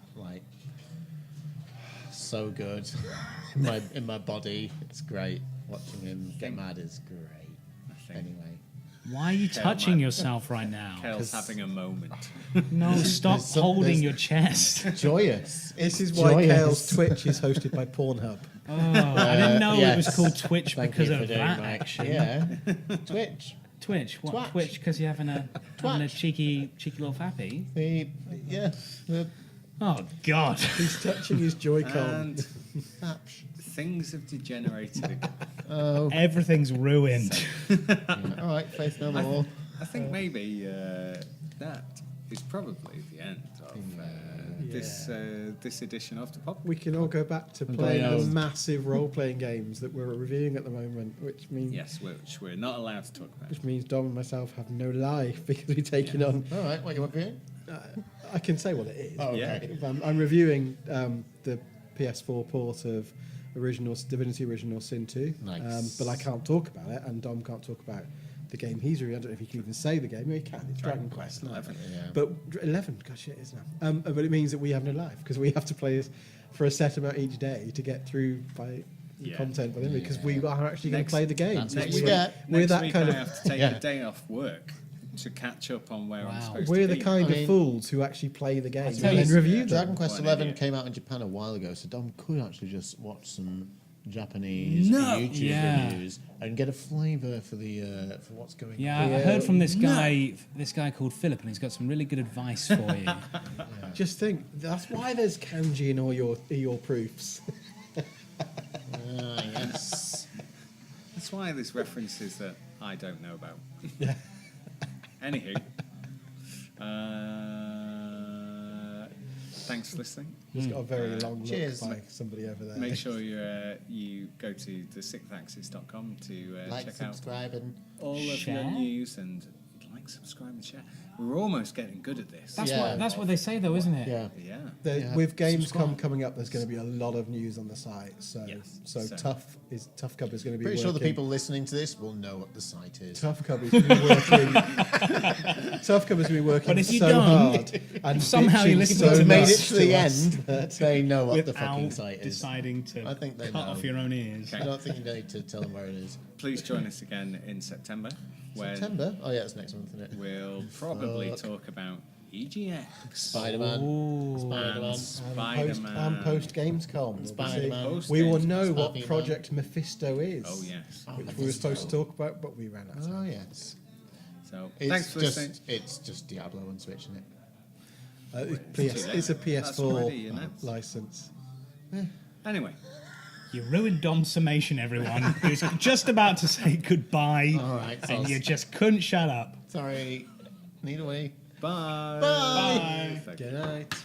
so good in my body. It's great. Watching him get mad is great. Anyway, Why are you touching yourself right now? Kale's having a moment. No, stop there's some- holding there's- your chest. joyous. This is why Joyous. Kale's Twitch is hosted by Pornhub. Oh, I didn't know it was yes. called Twitch Thank because you of for doing that my action. Yeah, Twitch. Twitch, what? Twatch. Twitch because you're having a cheeky little fappy. The Oh God! He's touching his Joy-Con. And things have degenerated again. Everything's ruined. all right, Faith No More. I think maybe that is probably the end of this edition of the pub. We can all go back to playing the massive role-playing games that we're reviewing at the moment, which means Yes, which we're not allowed to talk about. which means Dom and myself have no life because we're taking on. All right, what you want to I can say what it is. Oh, Yeah. okay. I'm reviewing the PS4 port of Divinity Original Sin 2, Nice. but I can't talk about it, and Dom can't talk about the game he's reviewing. I don't know if he can even say the game. No, he can. It's Dragon Quest 11. Yeah. But 11, gosh, it is now. But it means that we have no life because we have to play this for a set amount each day to get through by the Yeah. content within because we are actually going to Next- play the game. that's what Next you week, get. We're next that week kind I of have to take Yeah. a day off work to catch up on where I'm supposed we're to the be. kind I mean, of fools who actually play the game and tell then you, review them. Dragon Quest What an 11 idiot. came out in Japan a while ago, so Dom could actually just watch some Japanese No. YouTube Yeah. reviews and get a flavour for for what's going Yeah, on. I heard from this guy called Philip, and he's got some really good advice for you. Just think, that's why there's kanji in all your proofs. Yes. That's why there's references that I don't know about. Anywho, thanks for listening. It's got a very long look cheers. by somebody over there. Make sure you go to TheSixthAxis.com to Like, check out subscribe, and all of Share. your news and like, subscribe, and share. We're almost getting good at this. That's what they say, though, isn't it? yeah. Yeah. Yeah. With Gamescom Subscribe. coming up, there's going to be a lot of news on the site. So, Yes. so So- Tough Cub is going to be Pretty sure the working- people listening to this will know what the site is. Tough Cub is going to be working. Tough Cub is going to be working But if you so don't, hard and somehow you bitching listen so to If you made it much to the us end, that- they know what the fucking Without site is. deciding to I think they cut know. off your own ears. Okay. I don't think you need to tell them where it is. Please join us again in September. when September? Oh, yeah, it's next month, isn't it? we'll probably talk about EGX. Spider-Man. Spider-Man. Spider-Man. And post Gamescom. Spider-Man. Post We will Gamescom. know what Spider-Man. Project Mephisto is. Oh, yes. Which we were supposed to talk about, but we ran out of time. Oh, yes. So, It's thanks for listening. It's just Diablo on Switch, isn't it? It's a That's PS4 already, isn't it? license. Anyway, You ruined Dom's summation, everyone. He was just about to say goodbye, All right, and so- you just couldn't shut up. Sorry. Need a way. bye. Bye. Thank Good night.